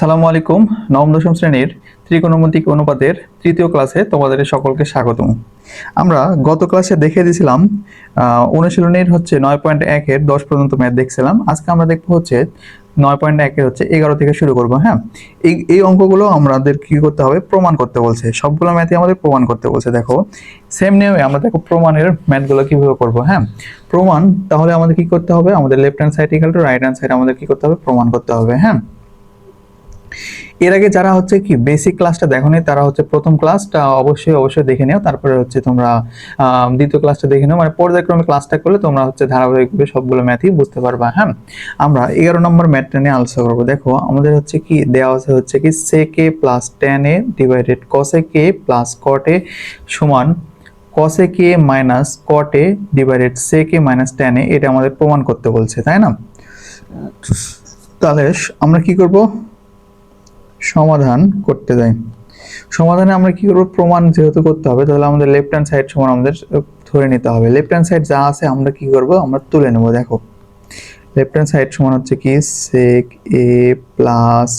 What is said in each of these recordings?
আসসালামু আলাইকুম। নবম দশম শ্রেণীর ত্রিকোণমিতিক অনুপাতের তৃতীয় ক্লাসে তোমাদের সকলকে স্বাগতম। আমরা গত ক্লাসে দেখিয়ে দিয়েছিলাম অনুশীলনীর হচ্ছে 9.1 এর 10 পর্যন্ত ম্যাথ দেখছিলাম। আজকে আমরা দেখবো হচ্ছে 9.1 এর হচ্ছে 11 থেকে শুরু করবো। হ্যাঁ, এই অঙ্কগুলো আমাদের কি করতে হবে, প্রমাণ করতে বলছে। সবগুলো ম্যাথই আমাদের প্রমাণ করতে বলছে। দেখো সেম নিয়মে আমরা দেখো প্রমাণের ম্যাথগুলো কিভাবে করবো। হ্যাঁ, প্রমাণ তাহলে আমাদের কি করতে হবে, আমাদের left hand side equal to right hand side আমাদের কি করতে হবে, প্রমাণ করতে হবে। হ্যাঁ, এর আগে যারা হচ্ছে কি বেসিক ক্লাসটা দেখোনি তারা হচ্ছে প্রথম ক্লাসটা অবশ্যই দেখে নিও, তারপরে হচ্ছে তোমরা দ্বিতীয় ক্লাসটা দেখে নিও। মানে পর্যায়ক্রমে ক্লাসটা করলে তোমরা হচ্ছে ধারাবাহিকভাবে সবগুলো ম্যাথই বুঝতে পারবা। হ্যাঁ, আমরা 11 নম্বর ম্যাথটা নিয়ে আলোচনা করবো। দেখো আমাদের হচ্ছে কি দেওয়া আছে হচ্ছে কি sec a plus tan a divided cosec a plus cot a সমান cosec a minus cot a divided sec a minus tan a। এটা আমাদের প্রমাণ করতে বলছে, তাই না? তাহলে আমরা কি করব, সমাধান করতে যাই। সমাধানে আমরা কি করব, প্রমাণ যেহেতু করতে হবে তাহলে আমাদের লেফট হ্যান্ড সাইড সমান আমাদের ধরে নিতে হবে। লেফট হ্যান্ড সাইড যা আছে আমরা কি করব, আমরা তুলে নেব। দেখো লেফট হ্যান্ড সাইড সমান হচ্ছে কি sec a plus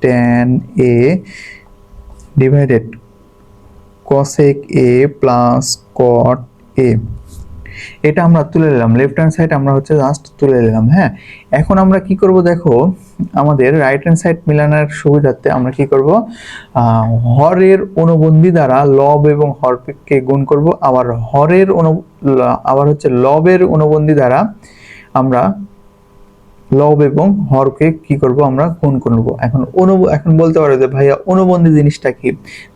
tan a divided cosec a plus cot a। এটা আমরা তুলে নিলাম, লেফট হ্যান্ড সাইড আমরা হচ্ছে জাস্ট তুলে নিলাম। হ্যাঁ, এখন আমরা কি করব, দেখো আমাদের রাইট হ্যান্ড সাইড মিলানোর সুবিধার্থে আমরা কি করব, হরের অনুবন্ধী দ্বারা লব এবং হরকে গুণ করব, আবার হচ্ছে লবের অনুবন্ধী দ্বারা আমরা লব এবং হরকে কি করব, আমরা গুণ করব। এখন বলতে পারো যে ভাইয়া অনুবন্ধী জিনিসটা কি?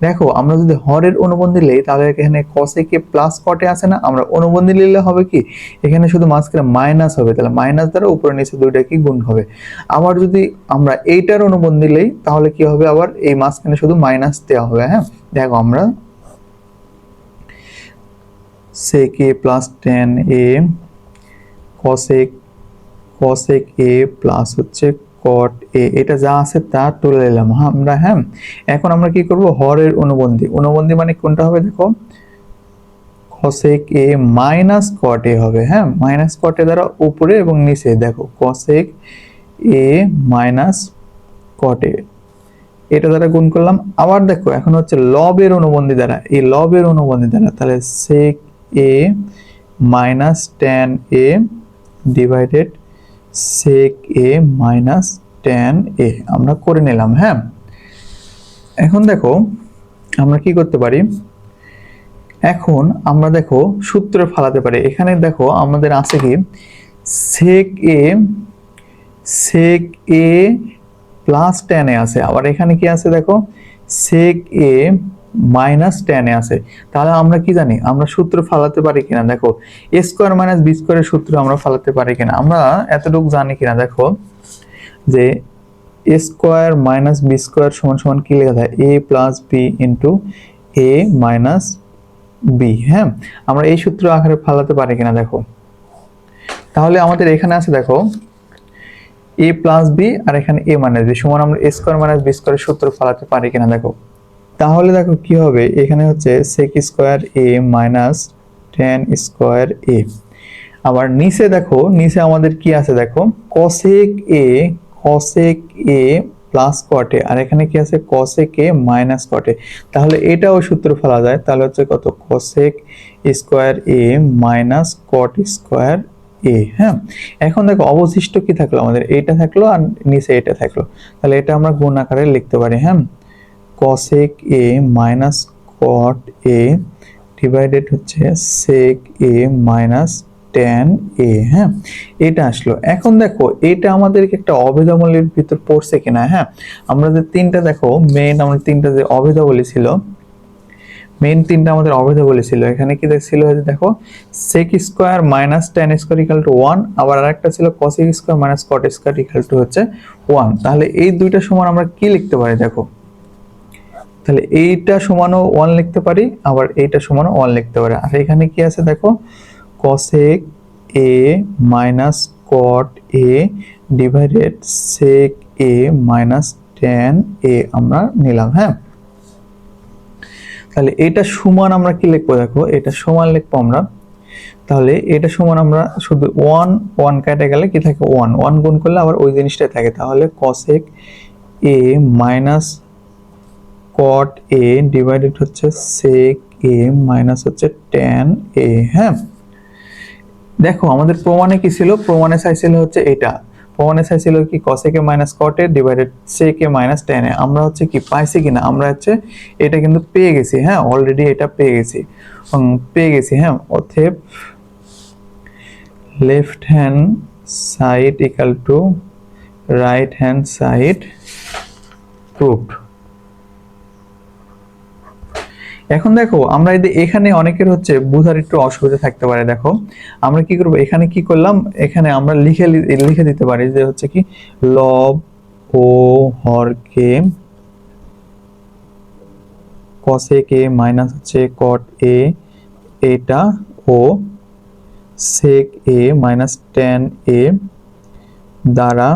দেখো আমরা যদি হরের অনুবন্ধী লই তাহলে এখানে cosec a plus cot a আছে না, আমরা অনুবন্ধী নিলে হবে কি এখানে শুধু মাঝখানে মাইনাস হবে, তাহলে মাইনাস দ্বারা উপরে নিচে দুইটা কি গুণ হবে। আবার যদি আমরা এইটার অনুবন্ধী লই তাহলে কি হবে, আবার এই মাঝখানে শুধু মাইনাস দেওয়া হবে। হ্যাঁ, দেখো আমরা sec a plus tan a cosec a plus হচ্ছে cot a, এটা যা আছে তা তুলে নিলাম আমরা। হ্যাঁ, এখন আমরা কি করব, হরের অনুবন্ধী মানে কোনটা হবে, দেখো cosec a minus cot a হবে। হ্যাঁ, মাইনাস cot a দ্বারা উপরে এবং নিচে দেখো cosec a minus cot a, এটা দ্বারা গুণ করলাম। আবার দেখো এখন হচ্ছে লবের অনুবন্ধী দ্বারা, এই লবের অনুবন্ধী দ্বারা তাহলে sec a minus tan a divided sec a minus tan a আমরা করে নিলাম। হ্যাঁ, এখন দেখো আমরা কি করতে পারি, এখন আমরা দেখো সূত্র ফালাতে পারি। এখানে দেখো আমাদের আছে কি sec a plus tan a আছে, আবার এখানে কি আছে দেখো sec a minus tan a আছে। তাহলে আমরা কি জানি, আমরা সূত্র ফালাতে পারি কিনা, দেখো a স্কয়ার মাইনাস b স্কয়ারের সূত্র আমরা ফালাতে পারি কিনা, আমরা এতটুকু জানি কিনা। দেখো যে a square minus b square সমান সমান কি লেখা যায়, a plus b into a minus b। হ্যাঁ, আমরা এই সূত্র আকারে ফালাতে পারি কিনা দেখো। তাহলে আমাদের এখানে আছে দেখো a প্লাস b আর এখানে a মাইনাস b সমান আমরা a স্কয়ার মাইনাস b স্কয়ারের সূত্র ফালাতে পারি কিনা দেখো। তাহলে দেখো কি হবে, এখানে হচ্ছে sec square a minus tan square a। আবার নিচে দেখো, নিচে আমাদের কি আছে দেখো cosec a plus cot a, আর এখানে কি আছে cosec a minus cot a। তাহলে এটাও সূত্র ফেলা যায়, তাহলে হচ্ছে কত cosec square a minus cot square a। হ্যাঁ, এখন দেখো অবশিষ্ট কি থাকলো, আমাদের এটা থাকলো আর নিচে এটা থাকলো, তাহলে এটা আমরা গুণ আকারে লিখতে পারি। হ্যাঁ, cosec a minus cot a divided হচ্ছে sec a minus tan a। হ্যাঁ, এটা আসলো। এখন দেখো এটা আমাদেরকে একটা অভেদাবলীর ভিতর পড়ছে কিনা। হ্যাঁ, আমরা যে তিনটা দেখো আমরা তিনটা যে অভেদাবলী ছিল, তিনটা আমাদের অভেদাবলী ছিল। এখানে কি ছিল, দেখো sec square minus tan square equal to 1, আবার আরেকটা ছিল cosec square minus cot square equal to হচ্ছে 1। তাহলে এই দুইটা সমান আমরা কি লিখতে পারি দেখো, তাহলে এইটা সমানও 1 লিখতে পারি, আবার এইটা সমানও 1 লিখতে পারি। আর এখানে কি আছে দেখো cosec a minus cot a divided sec a minus tan a আমরা নিলাম। হ্যাঁ, তাহলে এটা সমান আমরা কি লিখবো, দেখো এটা সমান লিখবো আমরা, তাহলে এটা সমান আমরা শুধু 1 1 কেটে গেলে কি থাকে 1 1 গুণ করলে আবার ওই জিনিসটাই থাকে, তাহলে cosec এ মাইনাস কট এ ডিভাইডেড হচ্ছে সেক এ মাইনাস হচ্ছে ট্যান এ। হ্যাঁ, দেখো আমাদের প্রমাণে কি ছিল, প্রমাণে চাইছিল হচ্ছে এটা, প্রমাণে চাইছিল কি cosec এ মাইনাস cot এ ডিভাইডেড sec এ মাইনাস tan এ। আমরা হচ্ছে কি পাইছি কিনা, আমরা হচ্ছে এটা কিন্তু পেয়ে গেছি। হ্যাঁ, অলরেডি এটা পেয়ে গেছি। হ্যাঁ, অতএব left hand side equal to right hand side proved. এখন দেখো আমরা এখানে অনেকের হচ্ছে বুঝার একটু অসুবিধা থাকতে পারে। দেখো আমরা কি করব, এখানে কি করলাম, এখানে আমরা লিখে দিতে পারি যে হচ্ছে কি লব ও হরকে cosec a মাইনাস হচ্ছে cot a এটা ও sec a minus tan a দ্বারা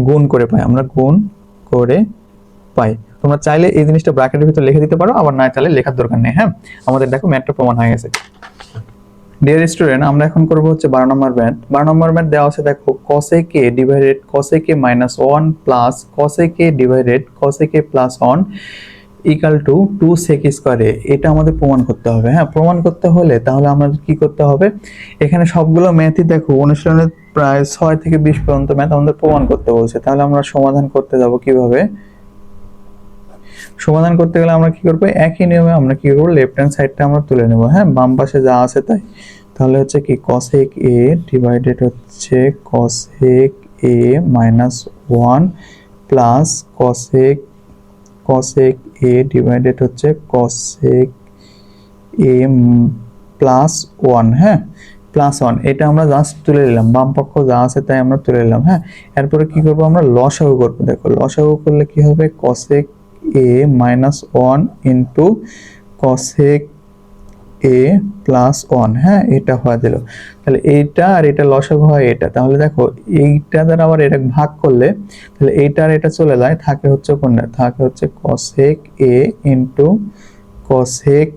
গুণ করে পাই, আমরা গুণ করে পাই। তোমরা চাইলে এই জিনিসটা ব্র্যাকেটের ভিতর লিখে দিতে পারো, আবার না চাইলে লেখার দরকার নেই। হ্যাঁ, আমাদের দেখো ম্যাথটা প্রমাণ হয়ে গেছে। ডিয়ার স্টুডেন্ট, আমরা এখন করব হচ্ছে 12 নম্বর ম্যাথ। 12 নম্বর ম্যাথ দেওয়া আছে, দেখো cosec a divided cosec a minus 1 plus cosec a divided cosec a plus 1 equal to 2 sec square a। এটা আমাদের প্রমাণ করতে হবে। হ্যাঁ, প্রমাণ করতে হলে তাহলে আমাদের কি করতে হবে, এখানে সবগুলো ম্যাথই দেখো অনুশীলনের প্রায় 6 থেকে 20 পর্যন্ত ম্যাথ আমাদের প্রমাণ করতে বলছে। তাহলে আমরা সমাধান করতে যাব কিভাবে, সমাধান করতে গেলে আমরা কি করব, একই নিয়মে আমরা কি করব, লেফট হ্যান্ড সাইডটা আমরা তুলে নেব। হ্যাঁ, বাম পাশে যা আছে তাই। তাহলে হচ্ছে কি cosec a ডিভাইডেড হচ্ছে cosec a minus 1 plus cosec a divided হচ্ছে cosec a প্লাস 1। হ্যাঁ, প্লাস 1 এটা আমরা জাস্ট তুলে নিলাম, বাম পক্ষ যা আছে তাই আমরা তুলে নিলাম। হ্যাঁ, এরপরে কি করব, আমরা লসাগু করব। দেখো লসাগু করলে কি হবে, cosec a minus 1 into cosec a plus 1। হ্যাঁ, এটা হয়ে দিল। তাহলে এইটা আর এটা লসাগু হয় এটা। তাহলে দেখো এইটা দ্বারা আবার এটা ভাগ করলে তাহলে এইটা আর এটা চলে যায়, থাকে হচ্ছে কোনটা, থাকে হচ্ছে cosec a into cosec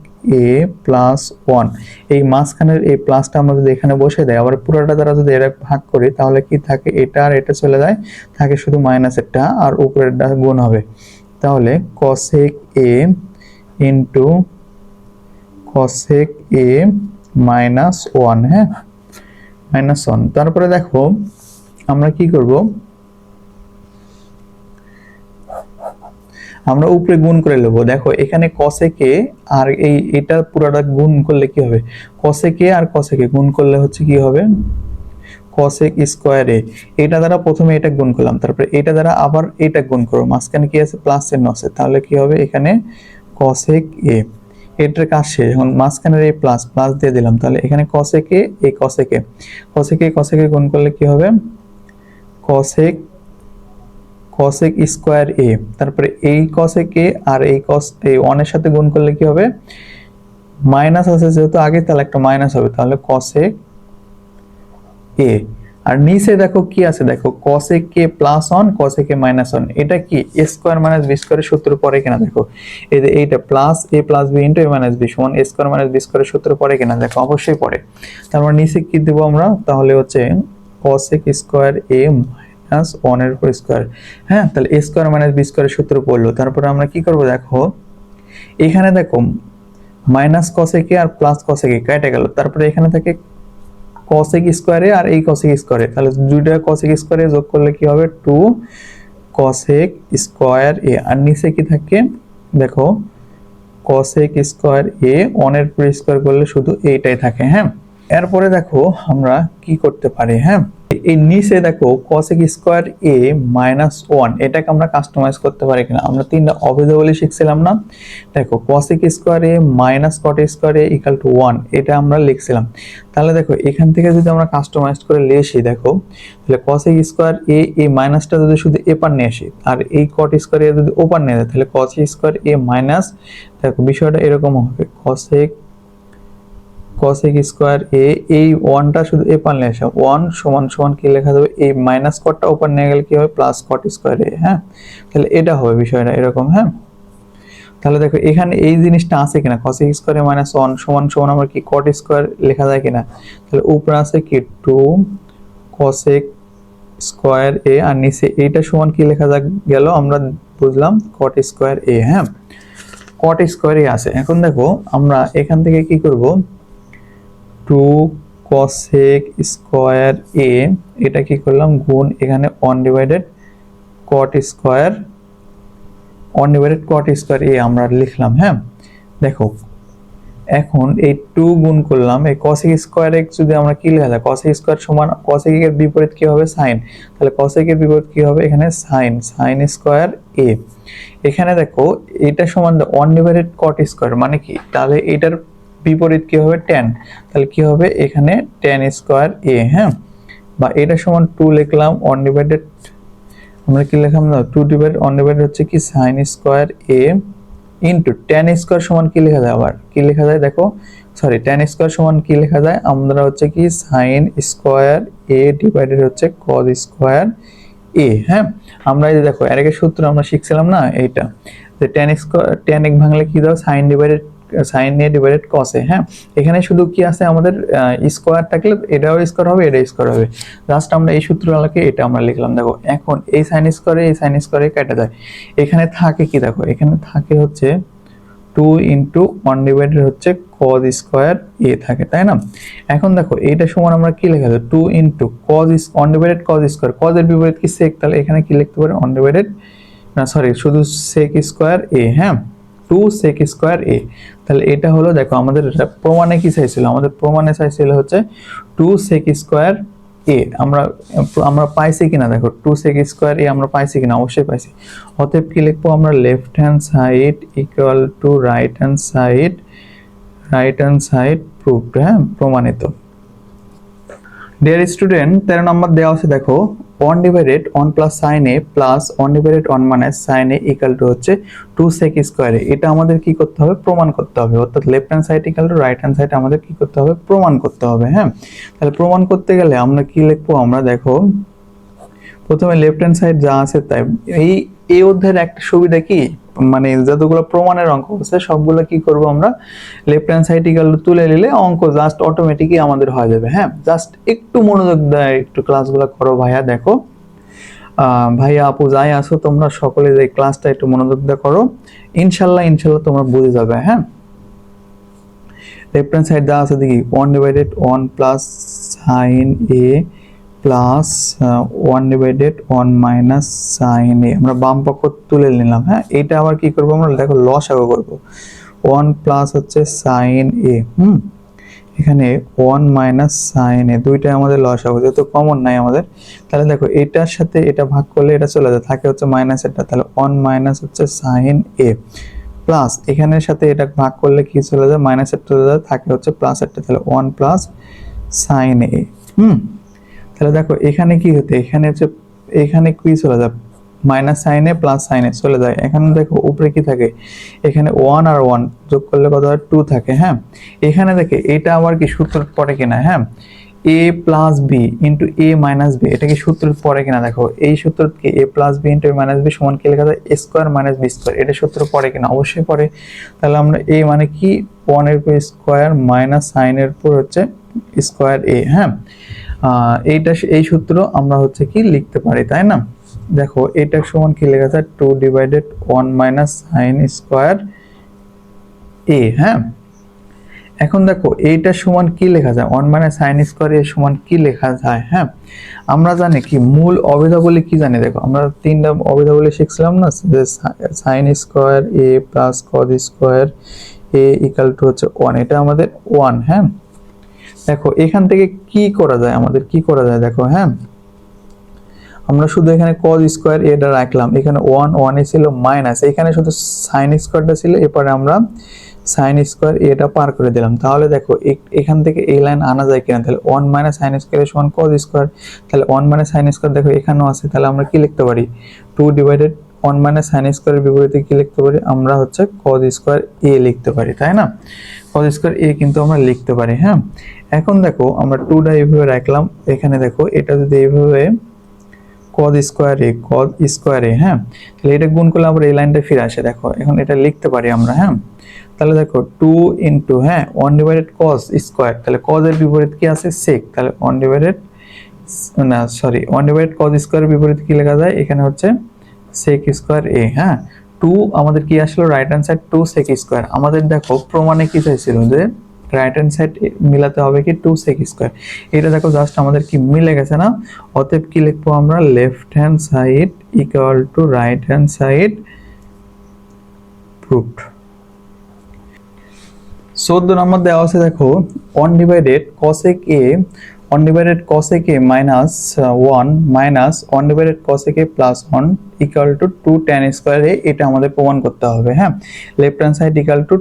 a plus 1। এই মাঝখানের এই প্লাসটা আমরা যদি এখানে বসে দেই, আবার পুরোটা দ্বারা যদি এটা ভাগ করি তাহলে কি থাকে, এটা আর এটা চলে যায়, থাকে শুধু মাইনাসেরটা আর উপরেরটা গুণ হবে। তাহলে cosec a into cosec a minus 1। হ্যাঁ, মাইনাস 1। তারপরে দেখো আমরা কি করব, আমরা উপরে গুণ করে নেব। দেখো এখানে cosec a আর এটা পুরোটা গুণ করলে কি হবে, cosec a R cosec a গুণ করলে হচ্ছে কি হবে, cosec স্কয়ার a। এটা দ্বারা প্রথমে এটা গুণ করলাম, তারপরে এটা দ্বারা আবার এটা গুণ করব, মাঝখানে কি আছে, প্লাস চিহ্ন আছে। তাহলে কি হবে, এখানে cosec a, এটার কাজ শেষ। এখন মাঝখানের এই প্লাস দিয়ে দিলাম, তাহলে এখানে cosec a, এই cosec a গুণ করলে কি হবে, cosec স্কয়ার a। তারপরে এই cosec a আর এই cos এই 1 এর সাথে গুণ করলে কি হবে, মাইনাস আছে যেহেতু আগে, তাহলে একটা মাইনাস হবে। তাহলে cosec a। আর নিচে দেখো কি আছে, দেখো cosec a plus 1 cosec a minus 1। এটা কি a স্কয়ার মাইনাস b স্কয়ারের সূত্র পড়ে কিনা দেখো, এই যে এইটা plus a plus b into a minus b সমান a স্কয়ার মাইনাস b স্কয়ারের সূত্র পড়ে কিনা দেখো, অবশ্যই পড়ে। তারপর নিচে কি দেব আমরা, তাহলে হচ্ছে cosec স্কয়ার a মাইনাস 1 এর উপর স্কয়ার। হ্যাঁ, তাহলে a স্কয়ার মাইনাস b স্কয়ারের সূত্র পড়লো। তারপর আমরা কি করব, দেখো এখানে দেখো মাইনাস cosec a আর প্লাস cosec a কেটে গেল। তারপরে এখানে থাকে cosec স্কয়ারে আর এই cosec স্কয়ারে, তাহলে দুইটা cosec স্কয়ারে যোগ করলে কি হবে, 2 cosec স্কয়ার a। আর নিচে কি থাকে, দেখো cosec স্কয়ার a 1 এর উপর স্কয়ার করলে শুধু এইটাই থাকে। হ্যাঁ, এরপরে দেখো আমরা কি করতে পারি। হ্যাঁ, এই নিচে দেখো cosec স্কয়ার a মাইনাস 1, এটাকে আমরা কাস্টমাইজ করতে পারি কিনা, আমরা তিনটা অবিধাবলী শিখছিলাম না। দেখো cosec square a minus cot square a equal to 1, এটা আমরা লিখছিলাম। তাহলে দেখো এখান থেকে যদি আমরা কাস্টমাইজ করে লিখি, দেখো তাহলে cosec স্কয়ার a এই মাইনাসটা যদি শুধু এ পার নিয়ে আসি আর এই cot স্কয়ার a যদি ও পার নিয়ে যায়, তাহলে cosec স্কয়ার a মাইনাস, দেখো বিষয়টা এরকম হবে, cosec স্কয়ার a এই 1টা শুধু এ পার নিয়ে আসা, 1 সমান সমান কি লেখা যাবে, এই মাইনাস কটটা উপর নিয়ে গেলে কি হবে, প্লাস cot স্কয়ার a। হ্যাঁ, তাহলে এটা হবে বিষয়টা এরকম। হ্যাঁ, তাহলে দেখো এখানে এই জিনিসটা আছে কিনা, cosec স্কয়ার a মাইনাস 1 সমান সমান আমরা কি cot স্কয়ার লেখা যায় কিনা, তাহলে উপরে আছে কি 2 cosec স্কয়ার এ, আর নিচে এইটা সমান কি লেখা গেল আমরা বুঝলাম কট স্কয়ার এ। হ্যাঁ, কট স্কয়ার এ আছে। এখন দেখো আমরা এখান থেকে কি করব, 2 cosec স্কয়ার এ, এটা কি করলাম গুণ এখানে 1 divided cot square, 1 divided cot square এ আমরা লিখলাম। হ্যাঁ, দেখো এখন এই 2 গুণ করলাম এই cosec স্কয়ার এ, যদি আমরা কি লেখা যায়, cosec স্কয়ার সমান cosec এর বিপরীত কি হবে, sin। তাহলে cosec এর বিপরীত কি হবে এখানে sin স্কয়ার এ। এখানে দেখো এটা সমান 1 ডিভাইডেড cot স্কয়ার মানে কি, তাহলে এটার বিপরীত কি হবে tan, তাহলে কি হবে এখানে tan স্কয়ার এ। হ্যাঁ, বা এটা সমান 2 লিখলাম 1 ডিভাইডেড, আমরা কি লিখলাম না 2 ডিভাইডেড 1 ডিভাইডেড হচ্ছে কি sin স্কয়ার এ ইনটু tan স্কয়ার সমান কি লেখা যায়, আবার কি লেখা যায় দেখো, সরি tan স্কয়ার সমান কি লেখা যায়, আমরা হচ্ছে কি sin স্কয়ার a ডিভাইডেড হচ্ছে cos স্কয়ার a। হ্যাঁ, আমরা এই যে দেখো এর আগে সূত্র আমরা শিখছিলাম না এইটা, যে tan স্কয়ার tan এক ভাঙলে কি দাও sin divided sin a divided cos a। হ্যাঁ, এখানে শুধু কি আছে আমাদের স্কয়ার থাকলে এটাও স্কয়ার হবে এটাও স্কয়ার হবে, জাস্ট আমরা এই সূত্র আলোকে এটা আমরা লিখলাম। দেখো এখন এই sin স্কয়ারে এই sin স্কয়ারে কেটে যায়, এখানে থাকে কি দেখো, এখানে থাকে হচ্ছে 2 ইনটু 1 ডিভাইডেড হচ্ছে cos স্কয়ার a থাকে, তাই না। এখন দেখো এইটা সমান আমরা কি লেখা যায় 2 into cos 1 divided cos square, cos এর বিপরীত কি sec, তাহলে এখানে কি লিখতে পারি 1 ডিভাইডেড, না সরি শুধু sec স্কয়ার a। হ্যাঁ, 2 sec স্কয়ার a। তাহলে এটা হলো দেখো আমাদের প্রমাণে কি চাইছিল, আমাদের প্রমাণে চাইছিল হচ্ছে 2 sec স্কয়ার a। আমরা পাইছি কিনা দেখো 2 sec স্কয়ার a আমরা পাইছি কিনা, অবশ্যই পাইছি। অতএব কি লিখবো আমরা, left hand side equal to right hand side proved. হ্যাঁ, প্রমাণিত। ডিয়ার স্টুডেন্ট 13 নম্বর দেওয়া আছে দেখো 1 divided 1 plus sin a plus 1 divided 1 minus sin a equal to হচ্ছে 2 sec স্কয়ার a। এটা আমাদের কি করতে হবে, প্রমাণ করতে হবে, অর্থাৎ left hand side equal to right hand side আমাদের কি করতে হবে, প্রমাণ করতে হবে। হ্যাঁ, তাহলে প্রমাণ করতে গেলে আমরা কি লিখবো, আমরা দেখো প্রথমে লেফট হ্যান্ড সাইড যা আছে তাই, এই অধ্যায়ের একটা সুবিধা কি, মানে যতগুলো প্রমাণের অঙ্ক আছে সবগুলো কি করব আমরা left hand side equal to তুলে নিলে অঙ্ক জাস্ট অটোমেটিকই আমাদের হয়ে যাবে। হ্যাঁ, জাস্ট একটু মনোযোগ দেয়, একটু ক্লাসগুলো করো ভাইয়া। দেখো ভাইয়া আপু যাই আসো তোমরা সকলে যে ক্লাসটা একটু মনোযোগ দিয়ে করো, ইনশাল্লাহ তোমরা বুঝে যাবে। হ্যাঁ, লেফট হ্যান্ড সাইড যা আছে দেখি 1 divided 1 plus sin a plus 1 divided 1 minus sin a, আমরা বাম পক্ষ তুলে নিলাম। হ্যাঁ, এটা আবার কি করব আমরা দেখো লসাগু করব, 1 প্লাস হচ্ছে sin a, এখানে 1 মাইনাস sin a, দুইটাই আমাদের লসাগু, যেহেতু কমন নাই আমাদের, তাহলে দেখো এটার সাথে এটা ভাগ করলে এটা চলে যায়, থাকে হচ্ছে মাইনাস এটা, তাহলে 1 মাইনাস হচ্ছে sin a প্লাস এখানের সাথে এটা ভাগ করলে কি চলে যায়, মাইনাস এটা চলে যায়, থাকে হচ্ছে প্লাস এটা, তাহলে 1 প্লাস sin a। তাহলে দেখো এখানে কি হতে, এখানে হচ্ছে এখানে কি চলে যায়, minus sin a plus sin a চলে যায়, এখানে দেখো উপরে কি থাকে, এখানে 1 আর 1 যোগ করলে কত হয় 2 থাকে। হ্যাঁ, এখানে দেখে এটা আবার কি সূত্রের পড়ে কিনা, হ্যাঁ a plus b into a minus b, এটা কি সূত্রের পড়ে কিনা দেখো, এই সূত্র কি a plus b into a minus b সমান কি লেখা যায় a square minus b square, এটা সূত্র পড়ে কিনা, অবশ্যই পড়ে। তাহলে আমরা a মানে কি 1 এর উপর স্কয়ার মাইনাস sin এর উপর হচ্ছে স্কয়ার a। হ্যাঁ, এইটা এই সূত্র আমরা হচ্ছে কি লিখতে পারি, তাই না। দেখো এটা সমান কি লেখা যায় 2 divided 1 minus sin square a। হ্যাঁ, এখন দেখো এইটা সমান কি লেখা যায় 1 মাইনাস sin স্কয়ার a সমান কি লেখা যায়। হ্যাঁ, আমরা জানি কি মূল অবিধাবলী কি জানি, দেখো আমরা তিনটা অবিধাবলী শিখছিলাম না, যে sin square a plus cos square a equal to হচ্ছে 1, এটা আমাদের 1। হ্যাঁ, দেখো এখান থেকে কি করা যায়, আমাদের কি করা যায় দেখো। হ্যাঁ, আমরা শুধু এখানে cos স্কয়ার এটা রাখলাম, এখানে 1 এ ছিল মাইনাস, এখানে শুধু sin স্কয়ারটা ছিল, এরপরে আমরা sin স্কয়ার এটা পার করে দিলাম। তাহলে দেখো এখান থেকে এই লাইন আনা যায় কিনা, তাহলে 1 মাইনাস sin স্কয়ার সমান cos স্কয়ার, তাহলে 1 মাইনাস sin স্কয়ার দেখো এখানেও আছে, তাহলে আমরা কি লিখতে পারি 2 ডিভাইডেড 1 মাইনাস sin স্কয়ারের বিপরীতে কি লিখতে পারি, আমরা হচ্ছে cos স্কয়ার a লিখতে পারি, তাই না। cos স্কয়ার a কিন্তু আমরা লিখতে পারি। হ্যাঁ, এখন দেখো আমরা 2টা এইভাবে রাখলাম, এখানে দেখো এটা যদি এইভাবে cos স্কয়ার a, হ্যাঁ তাহলে এটা গুণ করলে আবার এই লাইনটা ফিরে আসে, দেখো এখন এটা লিখতে পারি আমরা। হ্যাঁ, তাহলে দেখো 2 ইনটু 1 ডিভাইডেড cos স্কয়ার, তাহলে cos এর বিপরীত কি আছে sec, তাহলে 1 ডিভাইডেড না সরি, 1 ডিভাইডেড cos স্কয়ারের বিপরীতে কি লেখা যায়, এখানে হচ্ছে sec স্কয়ার a। হ্যাঁ, 2 আমাদের কি আসলো, right hand side 2 sec square. আমাদের দেখো প্রমাণে কি চাইছিল যে রাইট হ্যান্ড সাইড মিলাতে হবে কি 2 sec স্কয়ার। এটা দেখো জাস্ট আমাদের কি মিলে গেছে না। অতএব কি লিখবো আমরা, left hand side equal to right hand side proved. 14 নম্বর দেওয়া আছে দেখো 1 divided cosec a 1 divided cosec a minus 1 minus 1 divided cosec a plus 1 equal to 2 tan square a। এটা আমাদের প্রমাণ করতে হবে। হ্যাঁ, left hand side equal to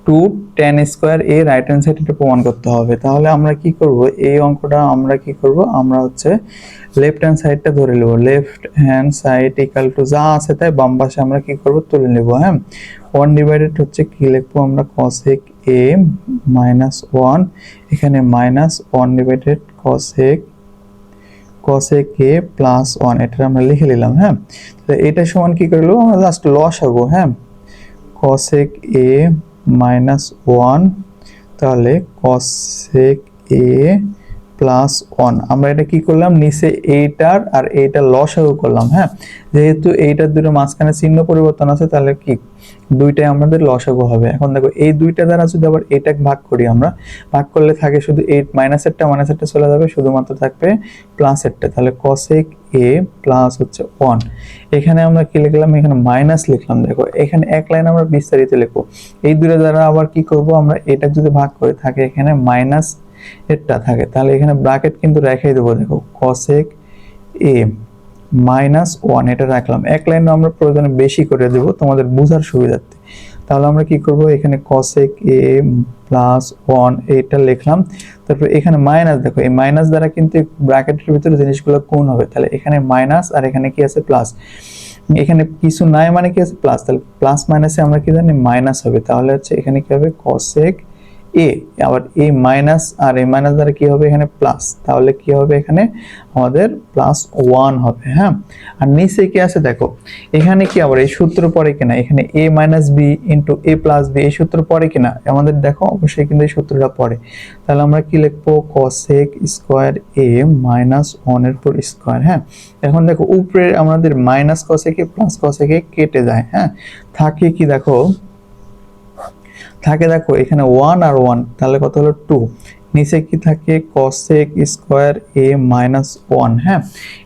2 tan square a, right hand side এটা প্রমাণ করতে হবে। তাহলে আমরা কি করব, এই অঙ্কটা আমরা কি করব, আমরা হচ্ছে লেফট হ্যান্ড সাইডটা ধরে নেব। Left hand side equal to যা আছে তাই বাম পাশে আমরা কি করব, তুলে নেব। হ্যাঁ, 1 ডিভাইডেড হচ্ছে কি লিখবো আমরা, cosec a মাইনাস 1, এখানে minus 1 divided cosec a plus 1, এটা আমরা লিখে নিলাম। হ্যাঁ, তো এটা সমান কি করলো, আমরা জাস্ট লসাগু। হ্যাঁ, cosec a মাইনাস 1, তাহলে cosec a প্লাস 1। আমরা এটা কি করলাম, নিচে এইটার আর এইটার লসাগু করলাম। হ্যাঁ, যেহেতু এইটার দুটো মাঝখানে চিহ্ন পরিবর্তন আছে, তাহলে কি দুইটাই আমাদের লসাগু হবে। এখন দেখো এই দুইটা দ্বারা যদি আবার এইটাকে ভাগ করি, আমরা ভাগ করলে থাকে শুধু 8 মাইনাসেরটা চলে যাবে, শুধুমাত্র থাকবে প্লাসেরটা। তাহলে cosec a প্লাস হচ্ছে 1। এখানে আমরা কি লিখলাম, এখানে মাইনাস লিখলাম। দেখো এখানে এক লাইন আমরা বিস্তারিত লিখবো। এই দুইটা দ্বারা আবার কি করব, আমরা এটা যদি ভাগ করে থাকে এখানে মাইনাস এটা থাকে, তাহলে এখানে ব্র্যাকেট কিন্তু রেখেই দেবো। দেখো cosec a মাইনাস 1 এটা রাখলাম। এক লাইন আমরা প্রয়োজনে বেশি করে দেব তোমাদের বোঝার সুবিধার্থে। তাহলে আমরা কি করব, এখানে cosec a প্লাস 1 এটা লিখলাম। তারপর এখানে মাইনাস, দেখো এই মাইনাস দ্বারা কিন্তু ব্র্যাকেটের ভিতরে জিনিসগুলো গুণ হবে। তাহলে এখানে মাইনাস আর এখানে কি আছে, প্লাস। এখানে কিছু নাই মানে কি আছে, প্লাস। তাহলে প্লাস মাইনাসে আমরা কি জানি, মাইনাস হবে। তাহলে হচ্ছে এখানে কি হবে, cosec a, আবার a মাইনাস আর a মাইনাস দ্বারা কি হবে, এখানে প্লাস। তাহলে কি হবে, এখানে আমাদের প্লাস 1 হবে। হ্যাঁ, আর নিচে কি আছে দেখো, এখানে কি আবার এই সূত্র পড়ে কিনা, এখানে a minus b into a plus b, এই সূত্র পড়ে কিনা আমাদের দেখো, অবশ্যই কিন্তু এই সূত্রটা পড়ে। তাহলে আমরা কি লিখবো, cosec স্কয়ার a মাইনাস 1 এর উপর স্কয়ার। হ্যাঁ, এখন দেখো উপরে আমাদের minus cosec a plus cosec a কেটে যায়। হ্যাঁ, থাকে কি দেখো, থাকে দেখো এখানে 1 আর 1, তাহলে কত হলো 2। নিচে কি থাকে, cosec স্কয়ার a মাইনাস 1। হ্যাঁ,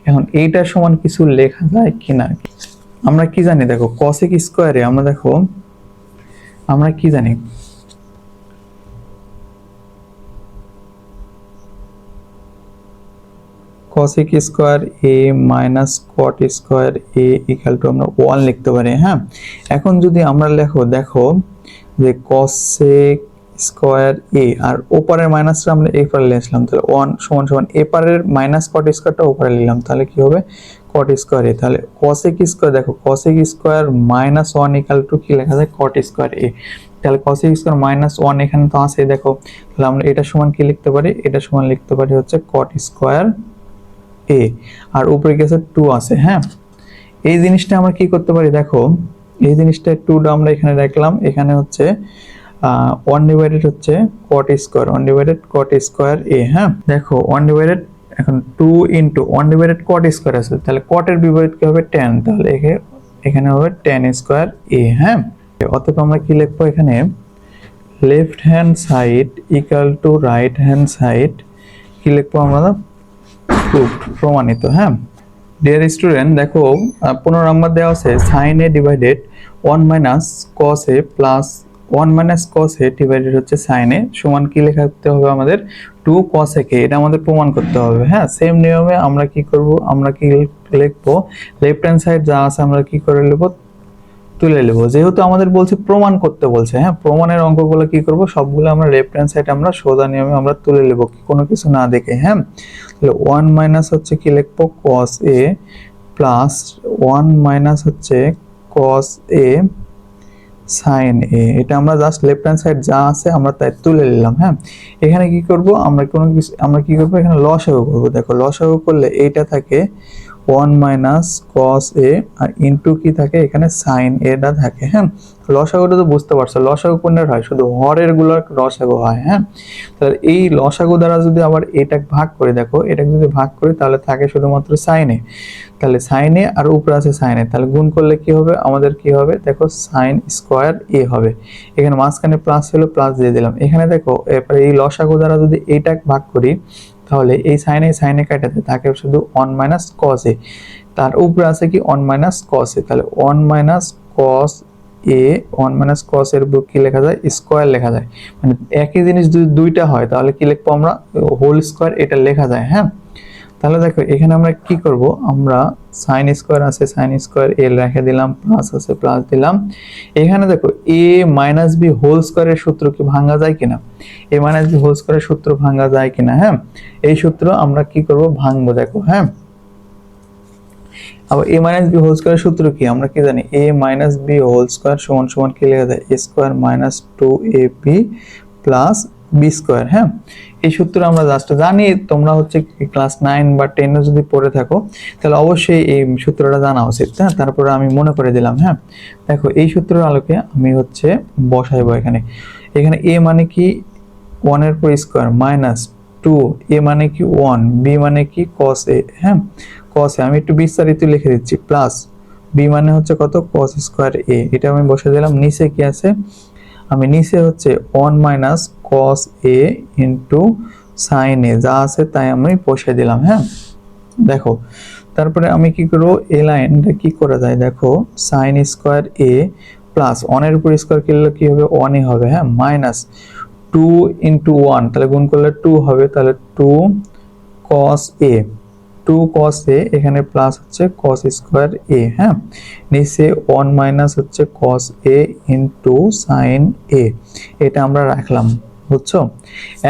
এখন এইটা সমান কিছু লেখা যায় কিনা, আমরা কি জানি দেখো, cosec স্কয়ারে আমরা দেখো আমরা কি জানি, cosec square a minus cot square a equal to আমরা 1 লিখতে পারি। হ্যাঁ, এখন যদি আমরা দেখো যে cosec স্কয়ার a আর ওপারের মাইনাসটা আমরা এই পারে লিখলাম, তাহলে 1 সমান সমান এই পারের মাইনাস cot স্কয়ারটা ওপারে লিখলাম, তাহলে কি হবে, cot স্কয়ার a। তাহলে cosec স্কয়ার, দেখো cosec square minus 1 equal to কি লেখা যায়, cot স্কয়ার a। তাহলে cosec স্কয়ার মাইনাস 1 এখানে তো আছে দেখো, তাহলে আমরা এটা সমান কি লিখতে পারি, এটা সমান লিখতে পারি হচ্ছে cot স্কয়ার a, আর উপরে গেছে 2 আছে। হ্যাঁ, এই জিনিসটা আমরা কি করতে পারি, দেখো এই জিনিসটা 2টা আমরা এখানে রাখলাম, এখানে হচ্ছে 1 ডিভাইডেড হচ্ছে cot square, 1 divided cot square a। হ্যাঁ, দেখো 1 ডিভাইডেড, এখন 2 ইনটু 1 ডিভাইডেড cot স্কয়ার আছে, তাহলে cot এর বিপরীত কি হবে, tan। তাহলে এখানে হবে tan স্কয়ার a। হ্যাঁ, অতএব আমরা কি লিখবো, এখানে left hand side equal to right hand side কি লিখবো আমরা, প্রমাণিত। হ্যাঁ, ডিয়ার স্টুডেন্ট, দেখো 15 নাম্বার দেওয়া আছে sin a divided 1 minus cos a plus 1 minus cos a divided হচ্ছে sin a সমান কি লেখাতে হবে আমাদের, 2 cos a, এটা আমাদের প্রমাণ করতে হবে। হ্যাঁ, সেম নিয়মে আমরা কি করব, আমরা কি লিখবো, লেফট হ্যান্ড সাইড যা আছে আমরা কি করে লিখবো, তুলে নেব। যেহেতু আমাদের বলছে প্রমাণ করতে বলছে, হ্যাঁ, প্রমাণের অঙ্কগুলো কি করব, সবগুলো আমরা লেফট হ্যান্ড সাইড আমরা সোজা নিয়মে আমরা তুলে নেব, কোনো কিছু না দেখে। হ্যাঁ, তাহলে 1 মাইনাস হচ্ছে কি লিখবো, cos a প্লাস 1 মাইনাস হচ্ছে cos a sin a, এটা আমরা জাস্ট লেফট হ্যান্ড সাইড যা আছে আমরা তাই তুলে নিলাম। হ্যাঁ, এখানে কি করব, আমরা কি করব, এখানে লসাগু করব। দেখো লসাগু করলে এইটা থাকে ওয়ান মাইনাস কস এ আর ইন্টু কি থাকে এখানে সাইন এটা থাকে। হ্যাঁ, লসাগুটা তো বুঝতে পারছো, লসাগু কোনটার হয়, শুধু হরের গুলোর লসাগু হয়। হ্যাঁ, তাহলে এই লসাগু দ্বারা যদি আবার এটা ভাগ করে, দেখো এটা যদি ভাগ করি তাহলে থাকে শুধুমাত্র সাইনে, তাহলে সাইনে আর উপরে আছে সাইনে, তাহলে গুণ করলে কি হবে আমাদের, কি হবে দেখো সাইন স্কোয়ার এ হবে। এখানে মাঝখানে প্লাস ছিল, প্লাস দিয়ে দিলাম। এখানে দেখো এরপরে এই লসাগু দ্বারা যদি এইটা ভাগ করি তাহলে এই সাইনে সাইনে কাটাতে থাকে শুধু ওয়ান মাইনাস কস এ, তার উপরে আছে কি ওয়ান মাইনাস কস এ, তাহলে ওয়ান মাইনাস কস এ, ওয়ান মাইনাস কস এর উপর কি লেখা যায়, স্কোয়ার লেখা যায়। মানে একই জিনিস যদি দুইটা হয় তাহলে কি লিখবো আমরা, হোল স্কোয়ার এটা লেখা যায়। হ্যাঁ, তাহলে দেখো এখানে আমরা কি করব, আমরা সাইন স্কোয়ার আছে সাইন স্কোয়ার এ রেখে দিলাম, প্লাস আছে প্লাস দিলাম। এখানে দেখো এ মাইনাস বি হোল স্কোয়ারের সূত্র কি ভাঙা যায় কিনা, এ মাইনাস বি হোল স্কোয়ারের সূত্র ভাঙা যায় কিনা। হ্যাঁ, এই সূত্র আমরা কি করব, ভাঙবো। দেখো হ্যাঁ, আবার এ মাইনাস বি হোল স্কোয়ারের সূত্র কি আমরা কি জানি, এ মাইনাস বি হোল স্কোয়ার সমান সমান কি লেখা যায়, এ square minus two A B plus B square. হ্যাঁ, এই সূত্র আমরা জাস্ট জানি, তোমরা হচ্ছে ক্লাস 9 বা 10 যদি পড়ে থাকো তাহলে অবশ্যই এই সূত্রটা জানা উচিত। হ্যাঁ, তারপরে আমি মনে করে দিলাম। হ্যাঁ, দেখো এই সূত্রের আলোকে আমি হচ্ছে বসাইবো এখানে, এখানে এ মানে কি 1 এর উপর স্কোয়ার মাইনাস 2, এ মানে কি 1, বি মানে কি cos এ। হ্যাঁ, cos এ আমি একটু বিস্তারিত লিখে দিচ্ছি, প্লাস বি মানে হচ্ছে কত, cos স্কোয়ার এ, এটা আমি বসে দিলাম। নিচে কি আছে, আমি নিচে হচ্ছে 1 মাইনাস কস এ ইন্টু সাইন এ যা আছে তাই আমি বসিয়ে দিলাম। হ্যাঁ, দেখো তারপরে আমি কি করবো, এই লাইনটা কি করা যায়, দেখো সাইন স্কোয়ার এ প্লাস 1 এর উপর স্কোয়ার করলে কি হবে, 1 ই হবে। হ্যাঁ, মাইনাস 2 ইন্টু 1, তাহলে গুণ করলে 2 হবে, তাহলে 2 কস এ, 2 cos a, এখানে প্লাস হচ্ছে cos স্কোয়ার a। হ্যাঁ, নিচে 1 মাইনাস হচ্ছে cos a into sign a, এটা আমরা রাখলাম। বুঝছো?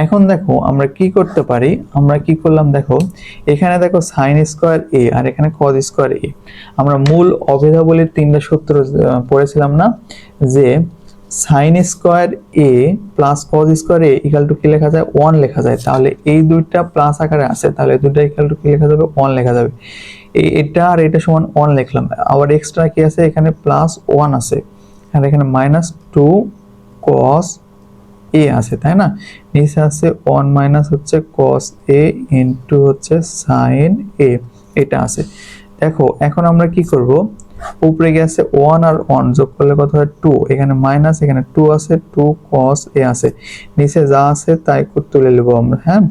এখন দেখো আমরা কি করতে পারি, আমরা কি করলাম দেখো, এখানে দেখো সাইন স্কোয়ার a আর এখানে cos স্কোয়ার a, আমরা মূল অভেদাবলীর তিনটা সূত্র পড়েছিলাম না, যে sine square A plus cos square A equal to কি লেখা যায়, 1 লেখা যায়। তাহলে এই দুইটা প্লাস আকারে আছে, তাহলে দুইটা ইকাল টু কি লেখা যাবে, 1 লেখা যাবে। এটা আর এটা সমান 1 লিখলাম, আবার এক্সট্রা কি আছে এখানে প্লাস 1 আছে, আর এখানে মাইনাস 2 কস এ আছে, তাই না। নিচে আছে 1 মাইনাস হচ্ছে কস এ ইন্টু হচ্ছে সাইন এ, এটা আছে। দেখো এখন আমরা কি করব, উপরে গেছে 1 আর 1 যোগ করলে কত হয় 2, এখানে মাইনাস এখানে 2 আছে, 2 cos a আছে, নিচে যা আছে তাই তুলে নেব আমরা। হ্যাঁ,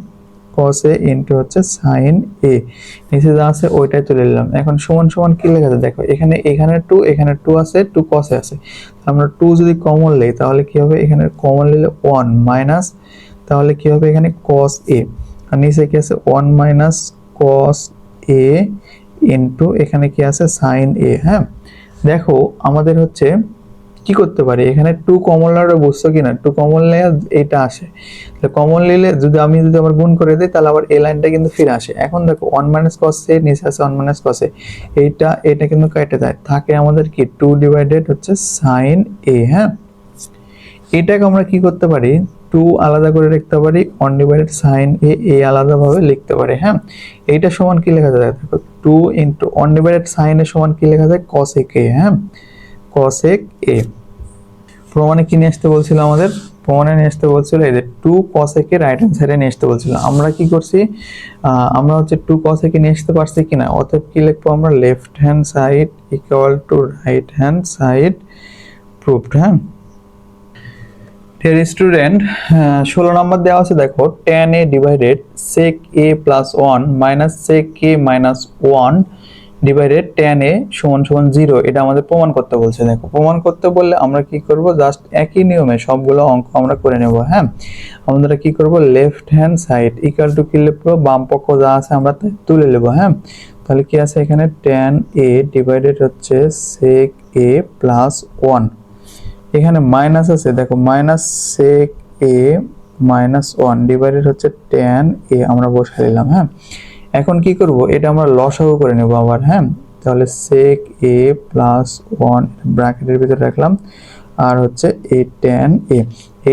cos a ইনটু হচ্ছে sin a, নিচে যা আছে ওইটাই তুলে নিলাম। এখন সমান সমান কি লেখা আছে দেখো, এখানে 2 এখানে 2 আছে, 2 cos a আছে, আমরা 2 যদি কমন লই তাহলে কি হবে, এখানে কমন নিলে 1 মাইনাস, তাহলে কি হবে এখানে cos a, আর নিচে কি আছে 1 মাইনাস cos a ইনটু এখানে কি আছে সাইন এ। হ্যাঁ, দেখো আমাদের হচ্ছে কি করতে পারি, এখানে 2 কমন নিলে বুঝছো কিনা, 2 কমন নিলে এটা আসে, তাহলে কমন নিলে যদি আবার গুণ করে দিই তাহলে আবার এই লাইনটা কিন্তু ফিরে আসে। এখন দেখো 1 মাইনাস cos এ নিচে আছে 1 মাইনাস cos এ, এটা কিন্তু কেটে যায়, থাকে আমাদের কি 2 ডিভাইডেড হচ্ছে সাইন এ। হ্যাঁ, এটাকে আমরা কি করতে পারি, 2 আলাদা করে লিখতে পারি, 1 ডিভাইডেড সাইন এ আলাদা ভাবে লিখতে পারি। হ্যাঁ, এইটা সমান কি লেখা যায় দেখো, 2 ইনটু 1 ডিভাইডেড সাইন এ সমান কি লেখা যায়, cosec a। হ্যাঁ, cosec a। প্রমাণে কি নিয়ে আসতে বলছিল আমাদের, প্রমাণে নিয়ে আসতে বলছিল এই যে 2 cosec এ রাইট হ্যান্ড সাইডে নিয়ে আসতে বলছিল। আমরা কি করছি, আমরা হচ্ছে 2 cosec এ নিয়ে আসতে পারছি কিনা, অতএব কি লিখবো আমরা, left hand side equal to right hand side proved. হ্যাঁ, ডিয়ার স্টুডেন্ট, 16 নম্বর দেওয়া আছে দেখো, tan a divided sec a plus 1 minus sec a minus 1 divided tan a সমান সমান 0, এটা আমাদের প্রমাণ করতে বলছে। দেখো প্রমাণ করতে বললে আমরা কি করব, জাস্ট একই নিয়মে সবগুলো অঙ্ক আমরা করে নেব। হ্যাঁ, আমরা কি করব, left hand side equal to কি লিখবো, বাম পক্ষ যা আছে আমরা তাই তুলে নেব। হ্যাঁ, তাহলে কি আছে এখানে tan a ডিভাইডেড হচ্ছে sec a প্লাস 1, এখানে মাইনাস আছে দেখো, minus sec a minus 1 divided হচ্ছে tan a আমরা বসাই দিলাম। হ্যাঁ, এখন কি করব, এটা আমরা লসাগু করে নেব আবার। হ্যাঁ, তাহলে sec a প্লাস 1 ব্র্যাকেটের ভিতরে রাখলাম, আর হচ্ছে এই tan a,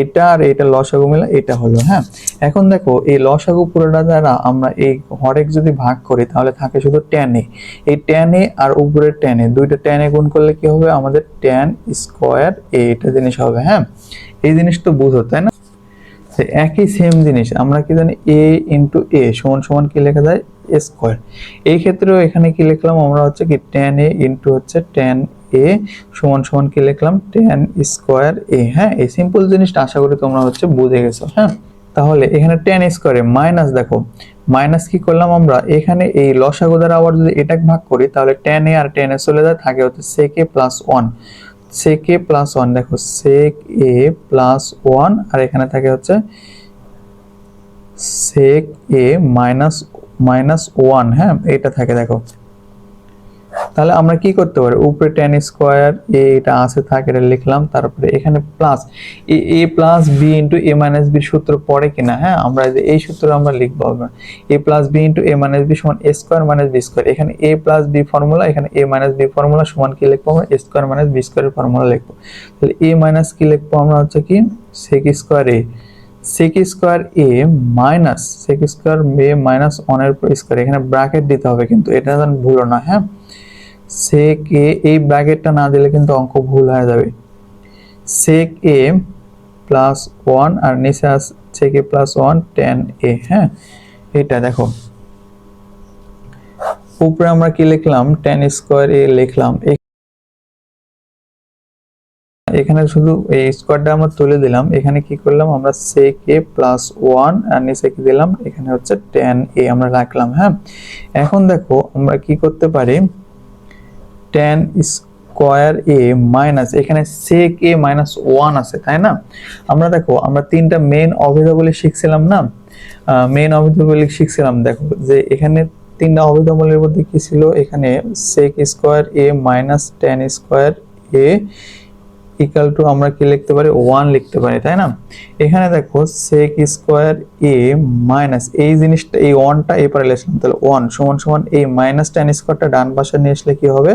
এটা আর এটা লসাগু মিলে এটা হলো। হ্যাঁ, এখন দেখো এই লসাগু পুরোটা দ্বারা আমরা এই হরেক যদি ভাগ করি তাহলে থাকে শুধু tan a। এই tan a আর উপরের tan a, দুইটা tan a গুণ করলে কি হবে আমাদের tan স্কয়ার a, এটা জিনিস হবে। হ্যাঁ, এই জিনিস তো বুঝো তাই না? একই সেম জিনিস আমরা কি জানি a ইন্টু a সমান সমান কি লেখা যায় a স্কয়ার। এই ক্ষেত্রেও এখানে কি লিখলাম আমরা হচ্ছে কি tan a ইন্টু হচ্ছে tan a সমান সমান কি লিখলাম tan স্কয়ার a। হ্যাঁ, এই সিম্পল জিনিসটা আশা করি তোমরা হচ্ছে বুঝে গেছো। হ্যাঁ, তাহলে এখানে tan স্কয়ারে মাইনাস, দেখো মাইনাস কি করলাম আমরা এখানে এই লসাগু দ্বারা আবার যদি এটাকে ভাগ করি তাহলে tan a R tan a চলে যায়, থাকে হচ্ছে sec a plus 1, sec a plus 1, দেখো sec a প্লাস 1 আর এখানে থাকে হচ্ছে sec a মাইনাস মাইনাস 1। হ্যাঁ, এটা থাকে দেখো। তাহলে আমরা কি করতে পারি উপরে tan স্কয়ার a এটা আছে থাকে এটা লিখলাম, তারপরে এখানে plus a plus b into a minus b সূত্র পড়ে কিনা। হ্যাঁ, আমরা এই সূত্র আমরা লিখব আমরা a plus b into a minus b সমান a square minus b square. এখানে a প্লাস b ফর্মুলা, এখানে a মাইনাস b ফর্মুলা সমান কি লিখবো আমরা a স্কয়ার মাইনাস b স্কয়ারের ফর্মুলা লিখবো। তাহলে a মাইনাস কি লিখবো আমরা হচ্ছে কি sec square a, sec square a minus sec square a minus 1 এর স্কয়ার, এখানে ব্র্যাকেট দিতে হবে কিন্তু এটা যেন ভুলো না। হ্যাঁ, sec a, এই ব্র্যাকেটটা না দিলে কিন্তু অঙ্ক ভুল হয়ে যাবে। sec a প্লাস 1 আর নিচে আছে sec a plus 1 tan a। হ্যাঁ, এটা দেখো উপরে আমরা কি লিখলাম tan স্কয়ার a লিখলাম, এখানে শুধু এই স্কয়ারটা আমরা তুলে দিলাম, এখানে কি করলাম আমরা sec a প্লাস 1 আর নিচে কি দিলাম এখানে হচ্ছে tan a আমরা রাখলাম। হ্যাঁ, এখন দেখো আমরা কি করতে পারি tan স্কয়ার a মাইনাস এখানে sec a মাইনাস 1 আছে তাই না। আমরা দেখো আমরা তিনটা মেইন অভিধাবলী শিখছিলাম না, মেইন অভিধাবলী শিখছিলাম। দেখো যে এখানে তিনটা অভিধাবলীর মধ্যে কি ছিল, এখানে sec square a minus tan square a equal to আমরা কি লিখতে পারি 1 লিখতে পারি তাই না। এখানে দেখো sec স্কয়ার a মাইনাস এই জিনিসটা এই 1টা এই পারে লিখলাম, তাহলে 1 সমান সমান এই মাইনাস tan স্কয়ারটা ডান পাশে নিয়ে আসলে কি হবে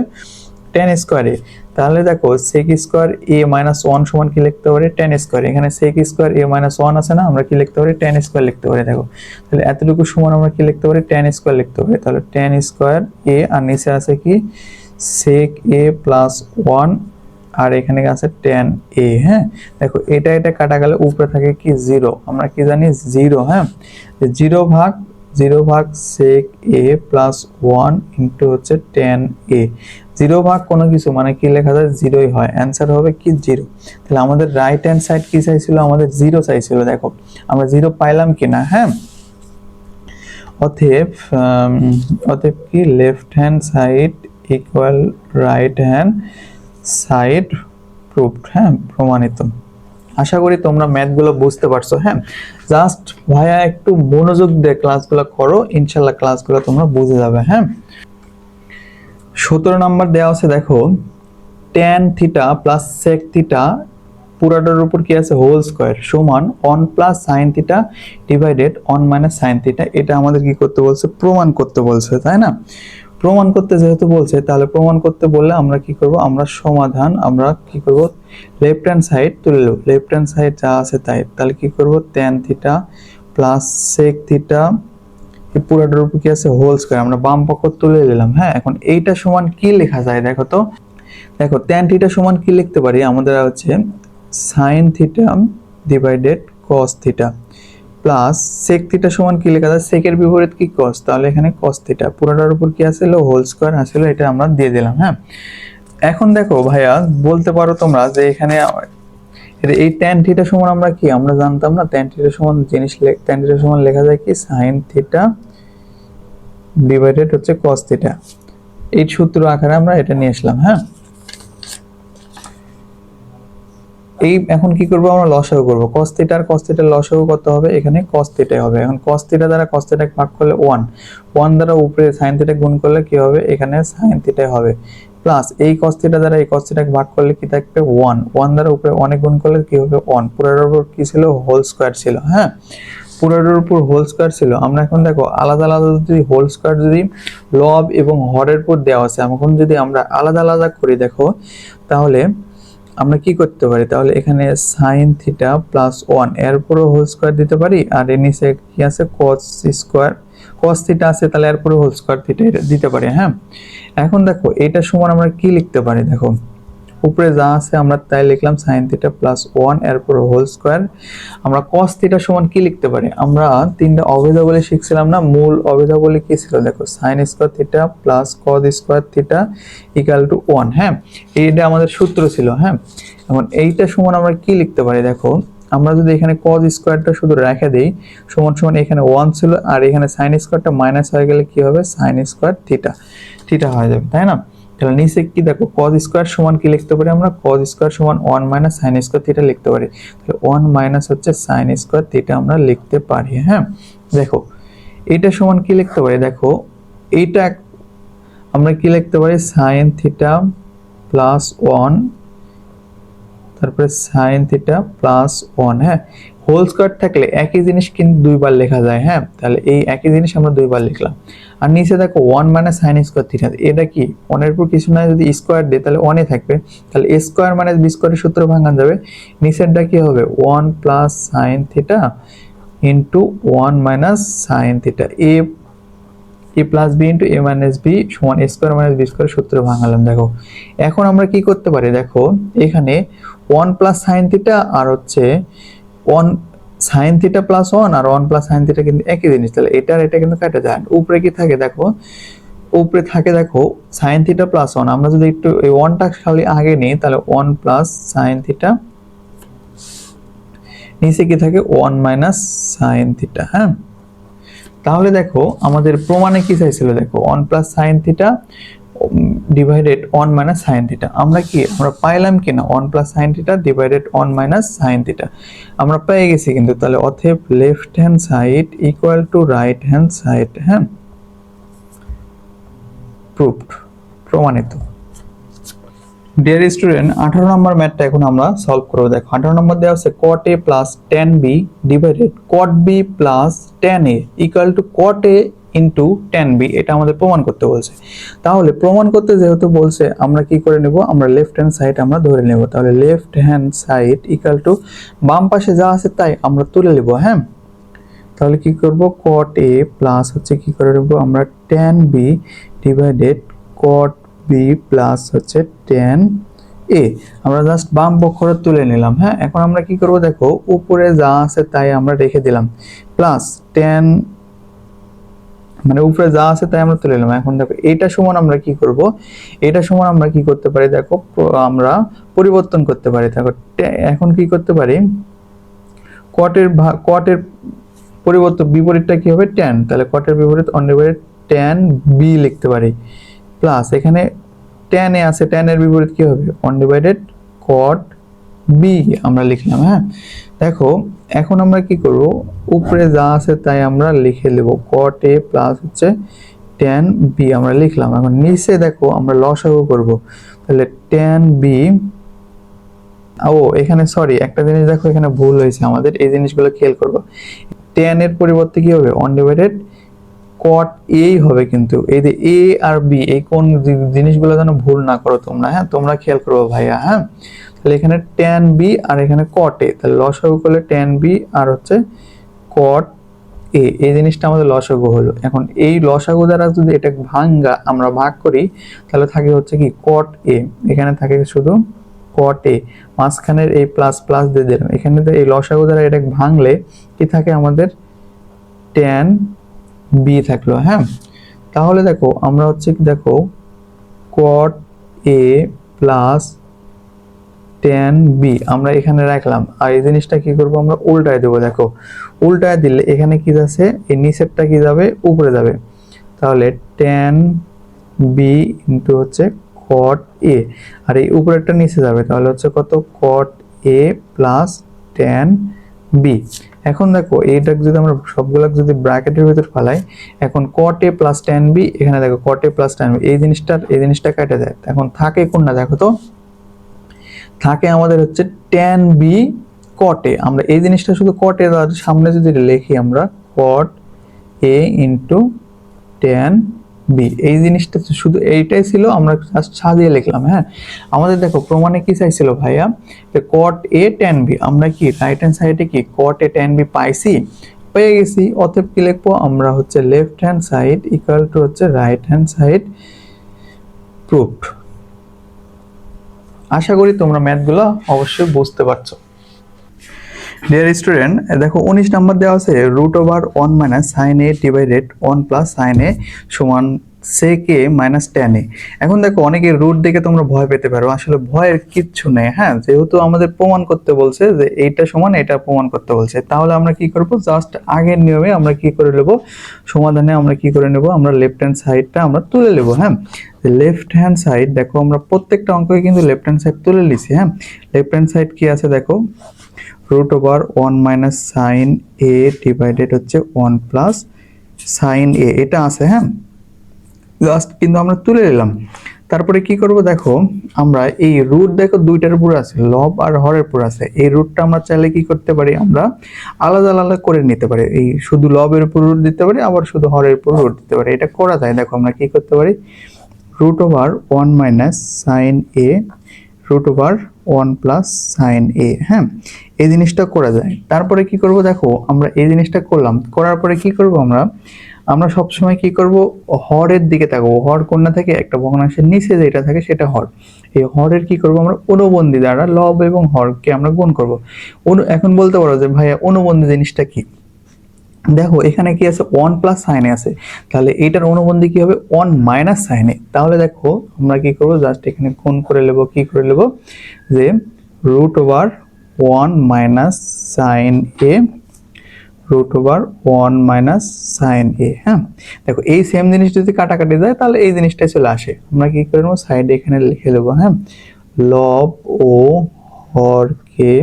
tan স্কয়ার a। তাহলে দেখো sec স্কয়ার a মাইনাস 1 সমান কি লিখতে পারি tan স্কয়ার, এখানে sec স্কয়ার a মাইনাস 1 আছে না, আমরা কি লিখতে পারি tan স্কয়ার লিখতে পারি। দেখো তাহলে এতটুকু সমান আমরা কি লিখতে পারি tan স্কয়ার লিখতে পারি। তাহলে tan স্কয়ার a আর নিচে আছে কি sec a প্লাস 1 আর এখানে আছে tan a। হ্যাঁ, দেখো এটা এটা কাটা গেলে উপরে থাকে কি 0, আমরা কি জানি 0। হ্যাঁ, 0 ভাগ sec a প্লাস 1 ইনটু হচ্ছে tan a। 0 ভাগ কোনো কিছু মানে কি লেখা যায় 0ই হয়, অ্যানসার হবে কি 0। তাহলে আমাদের রাইট হ্যান্ড সাইড কি চাইছিল আমাদের 0 চাইছিল, দেখো আমরা 0 পাইলাম কিনা। হ্যাঁ, অতএব কি left hand side equal right hand side proved. হ্যাঁ, প্রমাণিত। আশা করি তোমরা ম্যাথগুলো বুঝতে পারছো। হ্যাঁ, জাস্ট ভাইয়া একটু মনোযোগ দিয়ে ক্লাসগুলো করো, ইনশাআল্লাহ ক্লাসগুলো তোমরা বুঝে যাবে। হ্যাঁ, 17 নাম্বার দেওয়া আছে দেখো tan theta plus sec theta পুরাটার উপর কি আছে হোল স্কয়ার সমান 1 plus sin theta divided 1 minus sin theta. এটা আমাদের কি করতে বলছে প্রমাণ করতে বলছে তাই না। প্রমাণ করতে যেহেতু বলছে তাহলে প্রমাণ করতে বললে আমরা কি করব, আমরা সমাধান আমরা কি করব লেফট হ্যান্ড সাইড তুলে নেব, লেফট হ্যান্ড সাইড যা আছে তাই। তাহলে কি করব tan theta plus sec theta এই পুরোটার উপর কি আছে হোল স্কয়ার আমরা বাম পক্ষ তুলে নিলাম। হ্যাঁ, এখন এইটা সমান কি লেখা যায় দেখো তো, দেখো tan থিটা সমান কি লিখতে পারি আমাদের হচ্ছে sin theta divided cos theta plus sec theta সমান কি লেখা যায় sec এর বিপরীত কি cos, তাহলে এখানে cos থিটা পুরোটার উপর কি আছে হোল স্কয়ার আসলে এটা আমরা দিয়ে দিলাম। হ্যাঁ, এখন দেখো ভাইয়া বলতে পারো তোমরা যে এখানে এই tan থিটা সমান আমরা কি আমরা জানতাম না tan থিটা সমান জিনিস tan থিটা সমান লেখা যায় কি sin থিটা ডিভাইডেড হচ্ছে cos থিটা, এই সূত্র আকারে আমরা এটা নিয়ে আসলাম। হ্যাঁ, এই এখন কি করব আমরা লসাগু করব cos থিটা আর cos থিটার লসাগু কত হবে, এখানে cos থিটাই হবে। এখন cos থিটা দ্বারা cos থিটা ভাগ করলে 1 দ্বারা উপরে sin থিটা গুণ করলে কি হবে এখানে sin থিটাই হবে প্লাস এই cos থিটা দ্বারা এই cos থিটা ভাগ করলে কি থাকবে 1 দ্বারা উপরে অনেক গুণ করলে কি হবে 1 পুরোটার উপর কি ছিল হোল স্কয়ার ছিল। হ্যাঁ, পুরোটার উপর হোল স্কয়ার ছিল। আমরা এখন দেখো আলাদা আলাদা যদি হোল স্কয়ার যদি লব এবং হরের উপর দেওয়া আছে, এখন যদি আমরা আলাদা আলাদা করি দেখো তাহলে আমরা কি করতে পারি তাহলে এখানে সাইন থিটা প্লাস 1 এর পুরো হোল স্কয়ার দিতে পারি, আর এর নিচে কি আছে cos স্কয়ার, cos থিটা আছে তাহলে এর পুরো হোল স্কয়ার থিটা এটা দিতে পারি। হ্যাঁ, এখন দেখো এটা সমান আমরা কি লিখতে পারি, দেখো উপরে যা আছে আমরা তাই লিখলাম sin থিটা প্লাস 1 এর পুরো হোল স্কয়ার। আমরা cos থিটা সমান কি লিখতে পারি, আমরা তিনটা অভেদাবলী শিখছিলাম না, মূল অভেদাবলী কি ছিল দেখো, sin square theta plus cos square theta equal to 1। হ্যাঁ, এইটা আমাদের সূত্র ছিল। হ্যাঁ, এখন এইটা সমান আমরা কি লিখতে পারি, দেখো আমরা যদি এখানে cos স্কয়ারটা শুধু রেখে দেই সমান সমান এখানে 1 ছিল, আর এখানে sin স্কয়ারটা মাইনাস হয়ে গেলে কি হবে, sin স্কয়ার থিটা থিটা হয়ে যাবে, তাই না? তাহলে নিচে কি দেখো cos স্কয়ার সমান কি লিখতে পারি, আমরা cos স্কয়ার সমান 1 মাইনাস sin স্কয়ার থিটা লিখতে পারি। তাহলে 1 মাইনাস হচ্ছে sin স্কয়ার থিটা আমরা লিখতে পারি। হ্যাঁ, দেখো এটা সমান কি লিখতে পারি, দেখো এইটা আমরা কি লিখতে পারি, sin থিটা প্লাস 1 তারপরে sin থিটা প্লাস 1। হ্যাঁ, হোল স্কয়ার থাকলে একই জিনিস কিন্তু দুইবার লেখা যায়। হ্যাঁ, তাহলে এই একই জিনিস আমরা দুইবার লিখলাম। আর নিচে দেখো 1 মাইনাস sin স্কয়ার থিটা, এটা কি 1 এর উপর কিছু না যদি স্কয়ার দেই তাহলে 1 ই থাকবে, তাহলে a স্কয়ার মাইনাস b স্কয়ারের সূত্র ভাঙা যাবে। নিচেরটা কি হবে 1 plus sin theta into 1 minus sin theta, a plus b into a minus b সমান a স্কয়ার মাইনাস b স্কয়ারের সূত্র ভাঙালাম। দেখো এখন আমরা কি করতে পারি, দেখো এখানে 1 প্লাস sin থিটা আর হচ্ছে 1 sin থিটা প্লাস 1 আর 1 প্লাস sin থিটা কিন্তু একই জিনিস, তাহলে এটা আর এটা কিন্তু কাটা যায়। উপরে কি থাকে দেখো, উপরে থাকে দেখো sin থিটা প্লাস 1, আমরা যদি একটু এই 1টা খালি আগে নিই তাহলে 1 প্লাস sin থিটা, নিচে কি থাকে 1 মাইনাস sin থিটা। হ্যাঁ, তাহলে দেখো আমাদের প্রমাণে কি চাইছিল, দেখো 1 plus sin theta divided 1 minus sin theta, আমরা পাইলাম কি না 1 plus sin theta divided 1 minus sin theta আমরা পেয়ে গেছি কিন্তু। তাহলে অতএব left hand side equal to right hand side. হ্যাঁ, প্রুভড, প্রমাণিত। ডিয়ার স্টুডেন্ট 18 নম্বর ম্যাথটা এখন আমরা সলভ করব। দেখো 18 নম্বর দেওয়া আছে cot a plus tan b divided cot b plus tan a equal to cot a into tan b, এটা আমাদের প্রমাণ করতে বলছে। তাহলে প্রমাণ করতে যেহেতু বলছে আমরা কি করে নেব, আমরা লেফট হ্যান্ড সাইড আমরা ধরে নেব। তাহলে left hand side equal to বাম পাশে যা আছে তাই আমরা তুলে নেব। হ্যাঁ, তাহলে কি করব cot a প্লাস হচ্ছে কি করে নেব আমরা tan b divided cot b plus হচ্ছে tan a, আমরা জাস্ট বাম পক্ষটা তুলে নিলাম। হ্যাঁ, এখন আমরা কি করব, দেখো উপরে যা আছে তাই আমরা রেখে দিলাম, প্লাস tan মানে উপরে যা আছে তাই আমরা তুলে নিলাম। এখন দেখো এটা সমান আমরা কি করব, এটা সমান আমরা কি করতে পারি, দেখো আমরা পরিবর্তন করতে পারি। দেখো এখন কি করতে পারি, cot এর পরিবর্তন বিপরীতটা কি হবে tan, তাহলে cot এর বিপরীত অনিবার্য tan b লিখতে পারি, প্লাস এখানে tan a আছে, tan এর বিপরীত কি হবে 1 ডিভাইডেড cot b আমরা লিখলাম। হ্যাঁ, দেখো এখন আমরা কি করব, উপরে যা আছে তাই আমরা লিখে নেব, cot a প্লাস হচ্ছে tan b আমরা লিখলাম। এখন নিচে দেখো আমরা লসাগু করব, তাহলে tan b, ও এখানে সরি একটা জিনিস দেখো এখানে ভুল হয়েছে আমাদের, এই জিনিসগুলো খেয়াল করব। tan এর পরিবর্তে কি হবে 1 ডিভাইডেড cot a হবে, কিন্তু এই যে a আর b এই কোন জিনিসগুলো যেন ভুল না করো তোমরা। হ্যাঁ, তোমরা খেয়াল করো ভাইয়া। হ্যাঁ, তাহলে এখানে tan b আর এখানে cot a, তাহলে লসাগু করলে tan b আর হচ্ছে cot a, এই জিনিসটা আমাদের লসাগু হলো। এখন এই লসাগু দ্বারা যদি এটা আমরা ভাগ করি তাহলে থাকে হচ্ছে কি cot a, এখানে থাকে শুধু cot a, মাঝখানের এই প্লাস প্লাস দিয়ে দিলাম, এখানে এই লসাগু দ্বারা এটা ভাঙলে কি থাকে আমাদের tan b থাকলো। হ্যাঁ, তাহলে দেখো আমরা হচ্ছে কি দেখো cot a plus tan b আমরা এখানে রাখলাম, আর এই জিনিসটা কি করব আমরা উল্টায় দেব। দেখো উল্টায় দিলে এখানে কি যাচ্ছে, এই নিচেরটা কি যাবে উপরে যাবে, তাহলে tan b ইনটু হচ্ছে cot a, আর এই উপরেরটা নিচে যাবে, তাহলে হচ্ছে কত cot a plus tan b। এখন দেখো এইটা যদি আমরা সবগুলো যদি ব্র্যাকেটের ভিতর ফেলাই, এখন cot a plus tan b, এখানে দেখো cot a plus tan b, এই জিনিসটা কেটে যায়। এখন থাকে কোনটা দেখো তো, থাকে আমাদের হচ্ছে tan b cot a, আমরা এই জিনিসটা শুধু cot a এর সামনে যদি লিখি আমরা cot a into tan B, এই জিনিসটা শুধু এইটাই ছিল, আমরা জাস্ট সাজিয়ে লিখলাম। হ্যাঁ, আমাদের দেখো প্রমাণে কি চাইছিল ভাইয়া, কট এ ট্যান বি, আমরা কি রাইট হ্যান্ড সাইডে কি কট এ ট্যান বি পাইছি, পেয়ে গেছি। অতএব কি লিখবো আমরা হচ্ছে left hand side equal to হচ্ছে রাইট হ্যান্ড সাইড প্রুভড। আশা করি তোমরা ম্যাথগুলো অবশ্যই বুঝতে পারছো। ডিয়ার স্টুডেন্ট, দেখো 19 নাম্বার দেওয়া আছে রুট ওভার 1 মাইনাস সাইন এ ডিভাইডেড 1 প্লাস সাইন এ সমান সেক এ মাইনাস ট্যান এ। এখন দেখো অনেকে রুট দেখে তোমরা ভয় পেতে পারো, আসলে ভয়ের কিচ্ছু নেই। হ্যাঁ, যেহেতু আমাদের প্রমাণ করতে বলছে যে এইটা সমান এটা প্রমাণ করতে বলছে, তাহলে আমরা কি করব, জাস্ট আগের নিয়মে আমরা কি করে নেব, সমাধানে আমরা কি করে নেব, আমরা লেফট হ্যান্ড সাইডটা আমরা তুলে নেব। হ্যাঁ, লেফট হ্যান্ড সাইড দেখো আমরা প্রত্যেকটা অঙ্কে কিন্তু লেফট হ্যান্ড সাইড তুলে নিছি। হ্যাঁ, লেফট হ্যান্ড সাইড কি আছে দেখো, রুট ওভার 1 মাইনাস সাইন এ ডিভাইডেড হচ্ছে 1 প্লাস সাইন এ, এটা আছে। হ্যাঁ, জাস্ট কিন্তু আমরা তুলে নিলাম। তারপরে কি করব দেখো, আমরা এই রুট দেখো দুইটার উপর আছে, লব আর হরের উপর আছে। এই রুটটা আমরা চাইলে কি করতে পারি, আমরা আলাদা আলাদা করে নিতে পারি। এই শুধু লবের উপর রুট দিতে পারি, আবার শুধু হরের উপর রুট দিতে পারি, এটা করা যায়। দেখো আমরা কি করতে পারি, রুট ওভার 1 মাইনাস সাইন এ রুট ওভার 1 প্লাস সাইন এ। হ্যাঁ, এই জিনিসটা করা যায়। তারপরে কি করব দেখো, আমরা এই জিনিসটা করলাম, করার পরে কি করব আমরা সবসময় কি করব, হরের দিকে তাকাবো। হর কোনটা থেকে, একটা ভগ্নাংশের নিচে যেটা থাকে সেটা হর। এই হরের কি করব আমরা, অনুবন্ধী দ্বারা লব এবং হরকে আমরা গুণ করব। এখন বলতে পারো যে ভাইয়া অনুবন্ধী জিনিসটা কি, দেখো এখানে কি আছে 1 প্লাস সাইনে আছে, তাহলে এটার অনুবন্ধী কি হবে 1 মাইনাস সাইনে। তাহলে দেখো আমরা কি করব, জাস্ট এখানে গুণ করে নেব, কি করে নেব যে রুট ওভার 1 মাইনাস সাইন এ রুট ওভার 1 মাইনাস সাইন এ। হ্যাঁ, দেখো এই সেম জিনিস যদি কাটাকাটি যায় তাহলে এই জিনিসটাই চলে আসে। আমরা কি করে নেব, সাইডে এখানে লিখে দেবো। হ্যাঁ, লব ও হরকে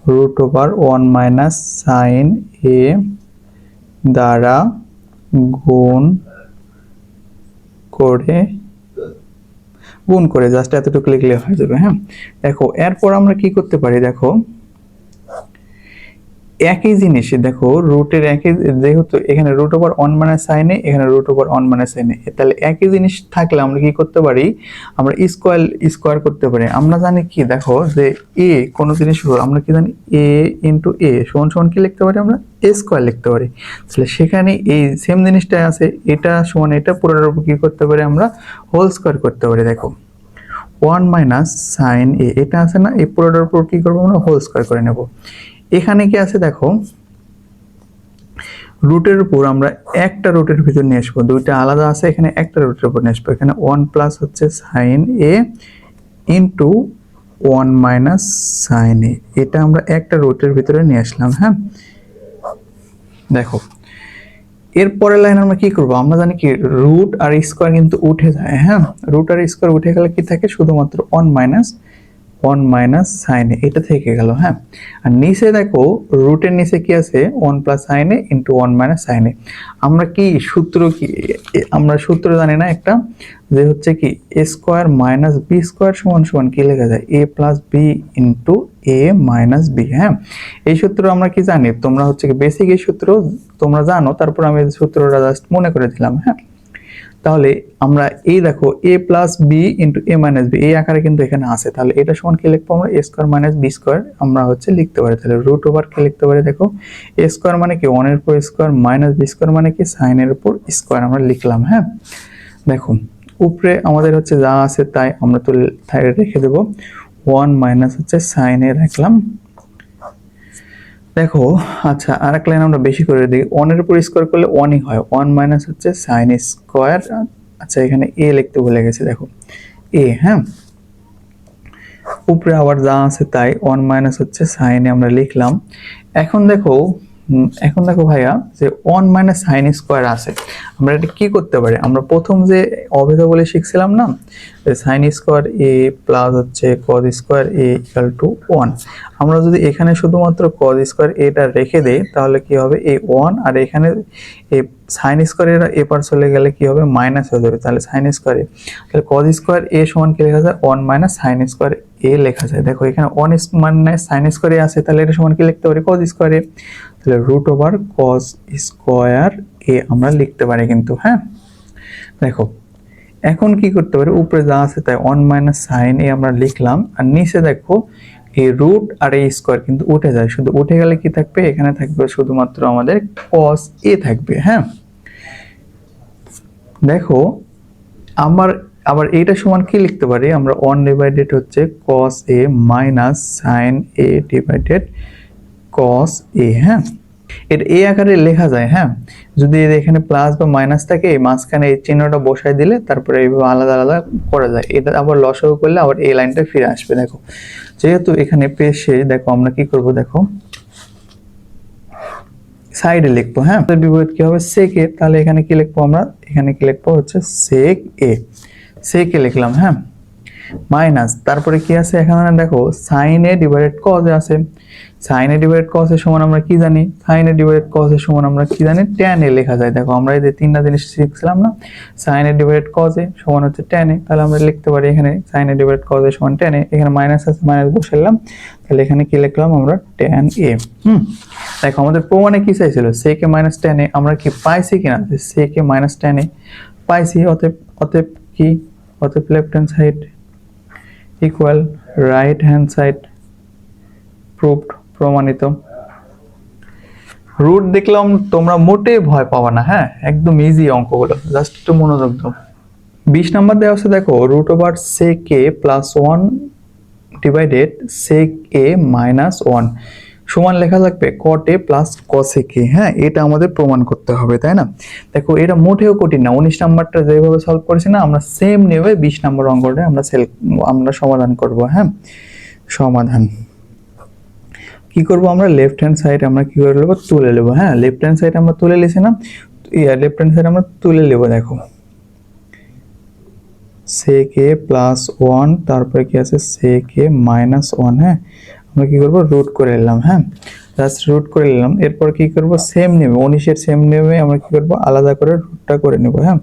রুট ওভার 1 মাইনাস সাইন এ দ্বারা গুণ করে জাস্ট এতটুকু লিখলে হয়ে যাবে। হ্যাঁ, দেখো এরপর আমরা কি করতে পারি, দেখো একই জিনিস, দেখো রুটের একই, যেহেতু এখানে রুট ওভার 1 মাইনাস সাইনে, এখানে রুট ওভার 1 মাইনাস সাইনে, তাহলে একই জিনিস থাকলে আমরা কি করতে পারি, আমরা স্কোয়ার করতে পারি। আমরা জানি কি দেখো যে এ কোন জিনিস, আমরা কি জানি এ ইন্টু এ সমান সমান কি লিখতে পারি, আমরা এ স্কোয়ার লিখতে পারি। তাহলে সেখানে এই সেম জিনিসটাই আছে, এটা সমান এটা পুরোটার উপর কি করতে পারি, আমরা হোল স্কোয়ার করতে পারি। দেখো 1 মাইনাস সাইন এ, এটা আছে না, এই পুরোটার উপর কি করবো আমরা হোল স্কোয়ার করে নেব। এখানে কি আছে দেখো, রুটের উপর আমরা একটা রুটের ভিতর নিয়ে আসবো, দুইটা আলাদা আছে, এখানে একটা রুটের উপর নিয়ে আসবো। এখানে 1 প্লাস হচ্ছে সাইন এ ইন্টু 1 মাইনাস সাইন এ, এটা আমরা একটা রুটের ভিতরে নিয়ে আসলাম। হ্যাঁ, দেখো এরপরের লাইন আমরা কি করব, আমরা জানি কি রুট আর স্কোয়ার কিন্তু উঠে যায়। হ্যাঁ, রুট আর স্কোয়ার উঠে গেলে কি থাকে, শুধুমাত্র 1 মাইনাস সাইন এ, এটা থেকে গেল। হ্যাঁ, আর নিচে দেখো রুটের নিচে কি আছে 1 প্লাস সাইন এ ইন্টু 1 মাইনাস সাইন এ। আমরা কি সূত্র কি, আমরা সূত্র জানি না একটা, যে হচ্ছে কি এ স্কোয়ার মাইনাস বি স্কোয়ার সমান সমান কি লেখা যায়, এ প্লাস বি ইন্টু এ মাইনাস বি। হ্যাঁ, এই সূত্র আমরা কি জানি, তোমরা হচ্ছে কি বেসিক এই সূত্র তোমরা জানো, তারপর আমি সূত্রটা জাস্ট মনে করে দিলাম। হ্যাঁ, তাহলে আমরা এই দেখো এ প্লাস বি ইন্টু এ মাইনাস বি এই আকারে কিন্তু এখানে আছে, তাহলে এটা সমান কি লিখবো আমরা, এ স্কোয়ার মাইনাস বি স্কোয়ার আমরা হচ্ছে লিখতে পারি। তাহলে রুট ওভার কি লিখতে পারি, দেখো এ স্কোয়ার মানে কি 1 এর উপর স্কোয়ার মাইনাস বি স্কোয়ার মানে কি সাইনের উপর স্কোয়ার আমরা লিখলাম। হ্যাঁ, দেখো উপরে আমাদের হচ্ছে যা আছে তাই আমরা তো রেখে দেবো, 1 মাইনাস হচ্ছে সাইনে রাখলাম। দেখো আচ্ছা, আর এক লাইন আমরা বেশি করে দিই, 1 এর উপর স্কোয়ার করলে 1ই হয়, 1 মাইনাস হচ্ছে সাইন স্কোয়ার। আচ্ছা, এখানে এ লিখতে ভুলে গেছি, দেখো এ। হ্যাঁ, উপরে আবার যা আছে তাই 1 মাইনাস হচ্ছে সাইনে আমরা লিখলাম। এখন দেখো ভাইয়া যে 1 মাইনাস সাইন স্কোয়ার আছে, আমরা এটা কি করতে পারি, আমরা প্রথম যে অভেদ বলে শিখছিলাম না, সাইন স্কোয়ার এ প্লাস হচ্ছে cos square A equal to 1। আমরা যদি এখানে শুধুমাত্র কজ স্কোয়ার এটা রেখে দেই তাহলে কি হবে, এই 1 আর এখানে এই সাইন স্কোয়ার এপার চলে গেলে কি হবে, মাইনাস হয়ে যাবে। তাহলে সাইন স্কোয়ার এ, তাহলে কজ স্কোয়ার এ সমান কি লেখা যায়, 1 মাইনাস সাইন স্কোয়ার এ লেখা যায়। দেখো এখানে 1 মাইনাস সাইন স্কোয়ার এ আছে, তাহলে এটা সমান কি লিখতে পারি, কজ স্কোয়ার এ। তাহলে রুট ওভার কজ স্কোয়ার এ আমরা লিখতে পারি কিন্তু। হ্যাঁ, দেখো এখন কি করতে পারি, উপরে যা আছে তাই 1 মাইনাস সাইন এ আমরা লিখলাম, আর নিচে দেখো এই রুট আর এই স্কোয়ার কিন্তু উঠে যায়, শুধু উঠে গেলে কি থাকবে, এখানে থাকবে শুধুমাত্র আমাদের কস এ থাকবে। হ্যাঁ দেখো আমার আবার এইটা সমান কি লিখতে পারি আমরা, 1 ডিভাইডেড হচ্ছে কস এ মাইনাস সাইন এ ডিভাইডেড কস এ। হ্যাঁ এটা এই আকারে লেখা যায়। হ্যাঁ যদি এখানে প্লাস বা মাইনাস থাকে, এই মাঝখানে এই চিহ্নটা বসাই দিলে তারপরে এইভাবে আলাদা আলাদা করা যায়। এটা আবার লসাগু করলে আবার এই লাইনটা ফিরে আসবে। দেখো যেহেতু এখানে পেশে, দেখো আমরা কি করব, দেখো সাইডে লিখবো। হ্যাঁ বিপরীত কি হবে, সেক এ, তাহলে এখানে কি লিখবো আমরা, এখানে কি লিখবো হচ্ছে সেক এ, সেক এ লিখলাম। হ্যাঁ মাইনাস তারপরে কি আছে এখানে দেখো সাইন এ ডিভাইডেড কস এ আছে, সাইন এ ডিভাইডেড কস এর সমান আমরা কি জানি, সাইন এ ডিভাইডেড কস এর সমান আমরা কি জানি, ট্যান এ লেখা যায়। দেখো আমরা এই যে তিনটা জিনিস শিখছিলাম না, সাইন এ ডিভাইডেড কস এ সমান হচ্ছে ট্যান এ, তাহলে আমরা লিখতে পারি এখানে সাইন এ ডিভাইডেড কস এ সমান ট্যান এ, এখানে মাইনাস আছে মাইনাস বসাইলাম, তাহলে এখানে কি লিখলাম আমরা ট্যান এ। দেখো আমাদের প্রমাণে কি চাইছিল, সেক এ মাইনাস ট্যান এ, আমরা কি পাইছি কিনা, সেক এ মাইনাস ট্যান এ পাইছি, অতএব অতএব কি, অতএব left hand side equal right hand side, proved, প্রমাণিত। রুট দেখলাম তোমরা মোটেই ভয় পাবা না। হ্যাঁ একদম ইজি অঙ্কগুলো, জাস্ট একটু মনোযোগ দাও। 20 নাম্বার দেওয়া আছে, দেখো রুট ওভার সেক এ প্লাস 1 ডিভাইডেড সেক এ মাইনাস 1 সমান লেখা থাকবে কট এ প্লাস কসেক এ। হ্যাঁ এটা আমাদের প্রমাণ করতে হবে, তাই না? দেখো এটা মোটেও কঠিন না, 19 নাম্বারটা যেভাবে সলভ করেছি না, আমরা সেম নেবে 20 নাম্বার অঙ্কটা আমরা সমাধান করব। হ্যাঁ সমাধান কি করব আমরা, লেফট হ্যান্ড সাইড আমরা কি করে নেব, তুলে নেব। হ্যাঁ লেফট হ্যান্ড সাইড আমরা তুলে লিখছি না, লেফট হ্যান্ড সাইড আমরা তুলে নেব। দেখো sec a প্লাস 1, তারপরে কি আছে sec a মাইনাস 1। হ্যাঁ আমরা কি করব, রুট করে নিলাম। হ্যাঁ জাস্ট রুট করে নিলাম, এরপর কি করব, সেম নেবে 19 এর সেম নেবে আমরা কি করব, আলাদা করে রুটটা করে নেব। হ্যাঁ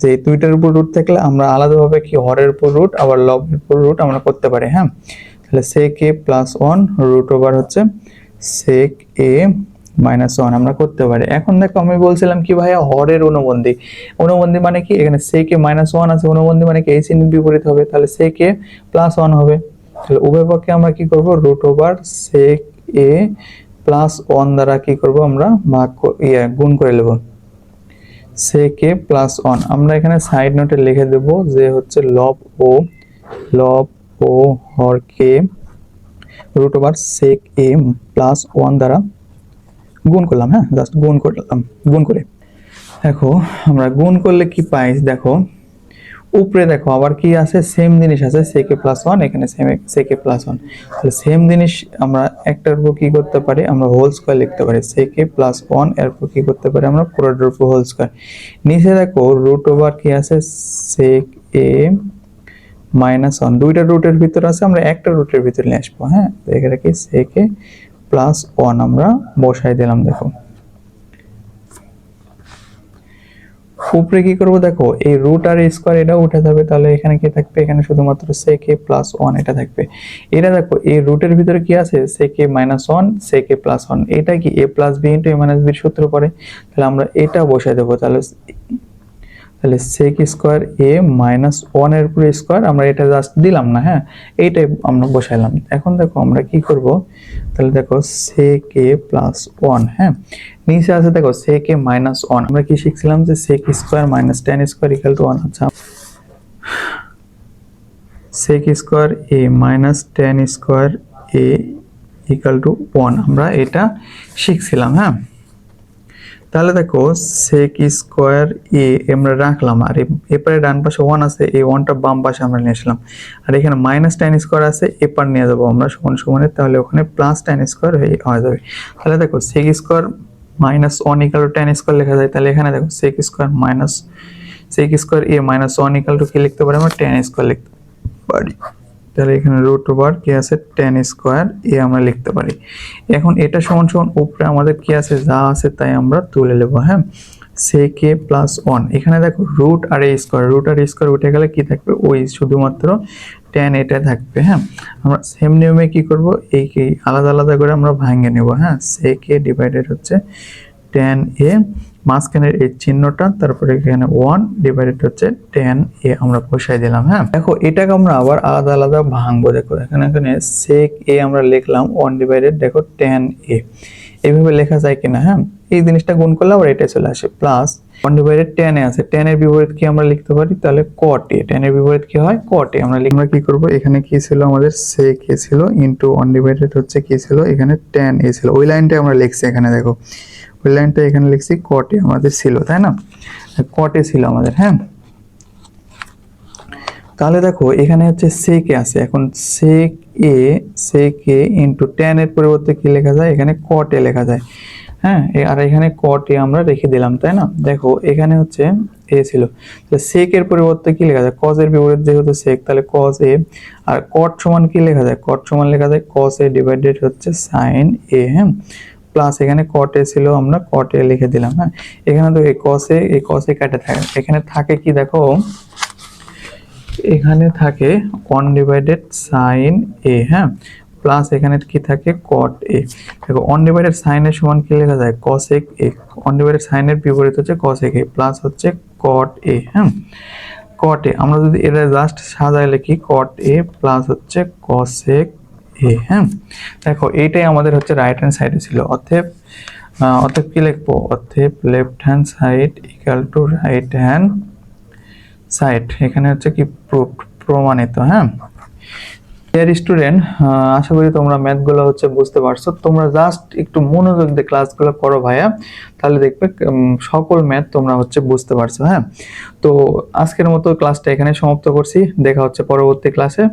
যে দুইটার উপর রুট থাকলে আমরা আলাদাভাবে কি হরের উপর রুট আবার লবের উপর রুট আমরা করতে পারি। হ্যাঁ তাহলে sec a plus 1 root over হচ্ছে sec a মাইনাস 1 আমরা করতে পারি। এখন দেখো আমি বলছিলাম কি ভাইয়া, হরের অনুবন্ধী, অনুবন্ধী মানে কি, এখানে sec a মাইনাস 1 আছে, অনুবন্ধী মানে কি এই চিহ্নের বিপরীত হবে, তাহলে sec a প্লাস 1 হবে। তাহলে উভয় পক্ষে আমরা কি করব, root over sec a plus 1 দ্বারা কি করব আমরা গুণ করে নেব sec a প্লাস 1। আমরা এখানে সাইড নোটে লিখে দেব যে হচ্ছে লব ও হরকে root over sec a plus 1 দ্বারা গুণ করলাম। হ্যাঁ জাস্ট গুণ করলাম, গুণ করে দেখো আমরা গুণ করলে কি পাই, দেখো উপরে দেখো আবার কি আছে, সেম জিনিস আছে sec a প্লাস 1, এখানে সেম sec a প্লাস 1, তাহলে সেম জিনিস আমরা একটার উপর কি করতে পারি, আমরা হোল স্কয়ার লিখতে পারি, sec a প্লাস 1 এর উপর কি করতে পারি আমরা পুরোটার উপর হোল স্কয়ার। নিচে দেখো রুট ওভার কি আছে sec a মাইনাস 1, দুইটা রুটের ভিতর আছে, আমরা একটা রুটের ভিতর নিয়ে আসবো। হ্যাঁ এখানে কি sec a প্লাস 1 আমরা বসাই দিলাম। দেখো উপরে কি করব, দেখো এই রুট আর স্কয়ার এটা উঠে যাবে, তাহলে এখানে কি থাকবে, এখানে শুধুমাত্র sec a প্লাস 1 এটা থাকবে। এটা দেখো এই রুটের ভিতরে কি আছে, sec a minus 1 sec a plus 1, এটা কি a plus b into a minus b এর সূত্র পড়ে, তাহলে আমরা এটা বসাই দেব। তাহলে sec স্কয়ার a মাইনাস 1 এর উপরে স্কয়ার, আমরা এটা জাস্ট দিলাম না। হ্যাঁ এইটাই আমরা বসাইলাম। এখন দেখো আমরা কি করব, তাহলে দেখো sec a প্লাস 1। হ্যাঁ নিচে আছে দেখো sec a মাইনাস 1, আমরা কি শিখছিলাম যে sec square minus tan square equal to 1। আচ্ছা sec square a minus tan square a equal to 1 আমরা এটা শিখছিলাম। হ্যাঁ তাহলে দেখো sec স্কয়ার a আমরা রাখলাম, আর এপারে ডান পাশে 1 আছে, এই 1টা বাম পাশে আমরা নিয়ে আসলাম, আর এখানে মাইনাস tan স্কয়ার আছে এপার নিয়ে যাব আমরা সমান সমানে, তাহলে ওখানে প্লাস tan স্কয়ার হয়ে যাবে। তাহলে দেখো sec square minus 1 equal to tan square লেখা যায়, তাহলে এখানে দেখো sec square a minus 1 equal to কি লিখতে পারি আমরা, tan স্কয়ার লিখতে পারি। তাহলে এখানে রুট ওভার কি আছে tan স্কয়ার a আমরা লিখতে পারি। এখন এটা সমান সমান উপরে আমাদের কি আছে, যা আছে তাই আমরা তুলে নেব। হ্যাঁ sec a প্লাস 1, এখানে দেখো রুট আর a স্কয়ার উঠে গেলে কি থাকবে, ওই শুধুমাত্র tan এটা থাকবে। হ্যাঁ আমরা সেম নিয়মে কি করব, এই আলাদা আলাদা করে আমরা ভাঙে নেব। হ্যাঁ sec a ডিভাইডেড হচ্ছে tan a মাঝখানের এই চিহ্নটা, তারপরে এখানে 1 ডিভাইডেড হচ্ছে tan a আমরা বসাই দিলাম। হ্যাঁ, দেখো এটাকে আমরা আবার আলাদা আলাদা ভাঙবো। দেখো এখানে sec a আমরা লিখলাম 1 ডিভাইডেড দেখো tan a, এইভাবে লেখা যায় কিনা। হ্যাঁ, এই জিনিসটা গুণ করলে আবার এটা চলে আসে প্লাস 1 ডিভাইডেড tan a আছে, tan এর বিপরীত কি আমরা লিখতে পারি, তাহলে cot a, tan এর বিপরীত কি হয় cot a। আমরা কি করব, এখানে কি ছিল আমাদের sec a ছিল ইনটু 1 ডিভাইডেড হচ্ছে কি ছিল এখানে tan a ছিল, ওই লাইনটা আমরা লিখছি এখানে। দেখো ওই লাইনটা এখানে লিখছি cot a আমাদের ছিল, তাই না, cot a ছিল আমাদের। হ্যাঁ, তাহলে দেখো এখানে হচ্ছে sec a আছে, এখন sec a ইনটু tan এর পরিবর্তে কি লেখা যায়, এখানে cot a লেখা যায়। হ্যাঁ, আর এখানে cot a আমরা রেখে দিলাম, তাই না। দেখো এখানে হচ্ছে a ছিল, তাহলে sec এর পরিবর্তে কি লেখা যায়, cos এর বিপরীত যেহেতু sec, তাহলে cos a, আর cot সমান কি লেখা যায়, cot সমান লেখা যায় cos a ডিভাইডেড হচ্ছে sin a। হ্যাঁ, প্লাস এখানে cot a ছিল, আমরা cot a লিখে দিলাম। হ্যাঁ, এখানে তো এই cos a কাটে থাকে, এখানে থাকে কি দেখো, এখানে থাকে 1 ডিভাইডেড sin a। হ্যাঁ, প্লাস এখানে কি থাকে cot a। দেখো 1 ডিভাইডেড sin এর সমান কি লেখা যায় cosec a, 1 ডিভাইডেড sin এর বিপরীত হচ্ছে cosec a প্লাস হচ্ছে cot a। হ্যাঁ, cot a আমরা যদি এটা জাস্ট সাজায় লিখি cot a প্লাস হচ্ছে cosec a। হ্যাঁ, দেখো এইটাই আমাদের হচ্ছে রাইট হ্যান্ড সাইডে ছিল, অতএব কি লিখবো, অতএব left hand side equal to right hand side, এখানে হচ্ছে কি প্রমাণিত। হ্যাঁ, ডিয়ার স্টুডেন্ট, আশা করি তোমরা ম্যাথগুলো হচ্ছে বুঝতে পারছো। তোমরা জাস্ট একটু মনোযোগ দিয়ে ক্লাসগুলো করো ভাইয়া, তাহলে দেখবে সকল ম্যাথ তোমরা হচ্ছে বুঝতে পারছো। হ্যাঁ, তো আজকের মতো ক্লাসটা এখানে সমাপ্ত করছি, দেখা হচ্ছে পরবর্তী ক্লাসে।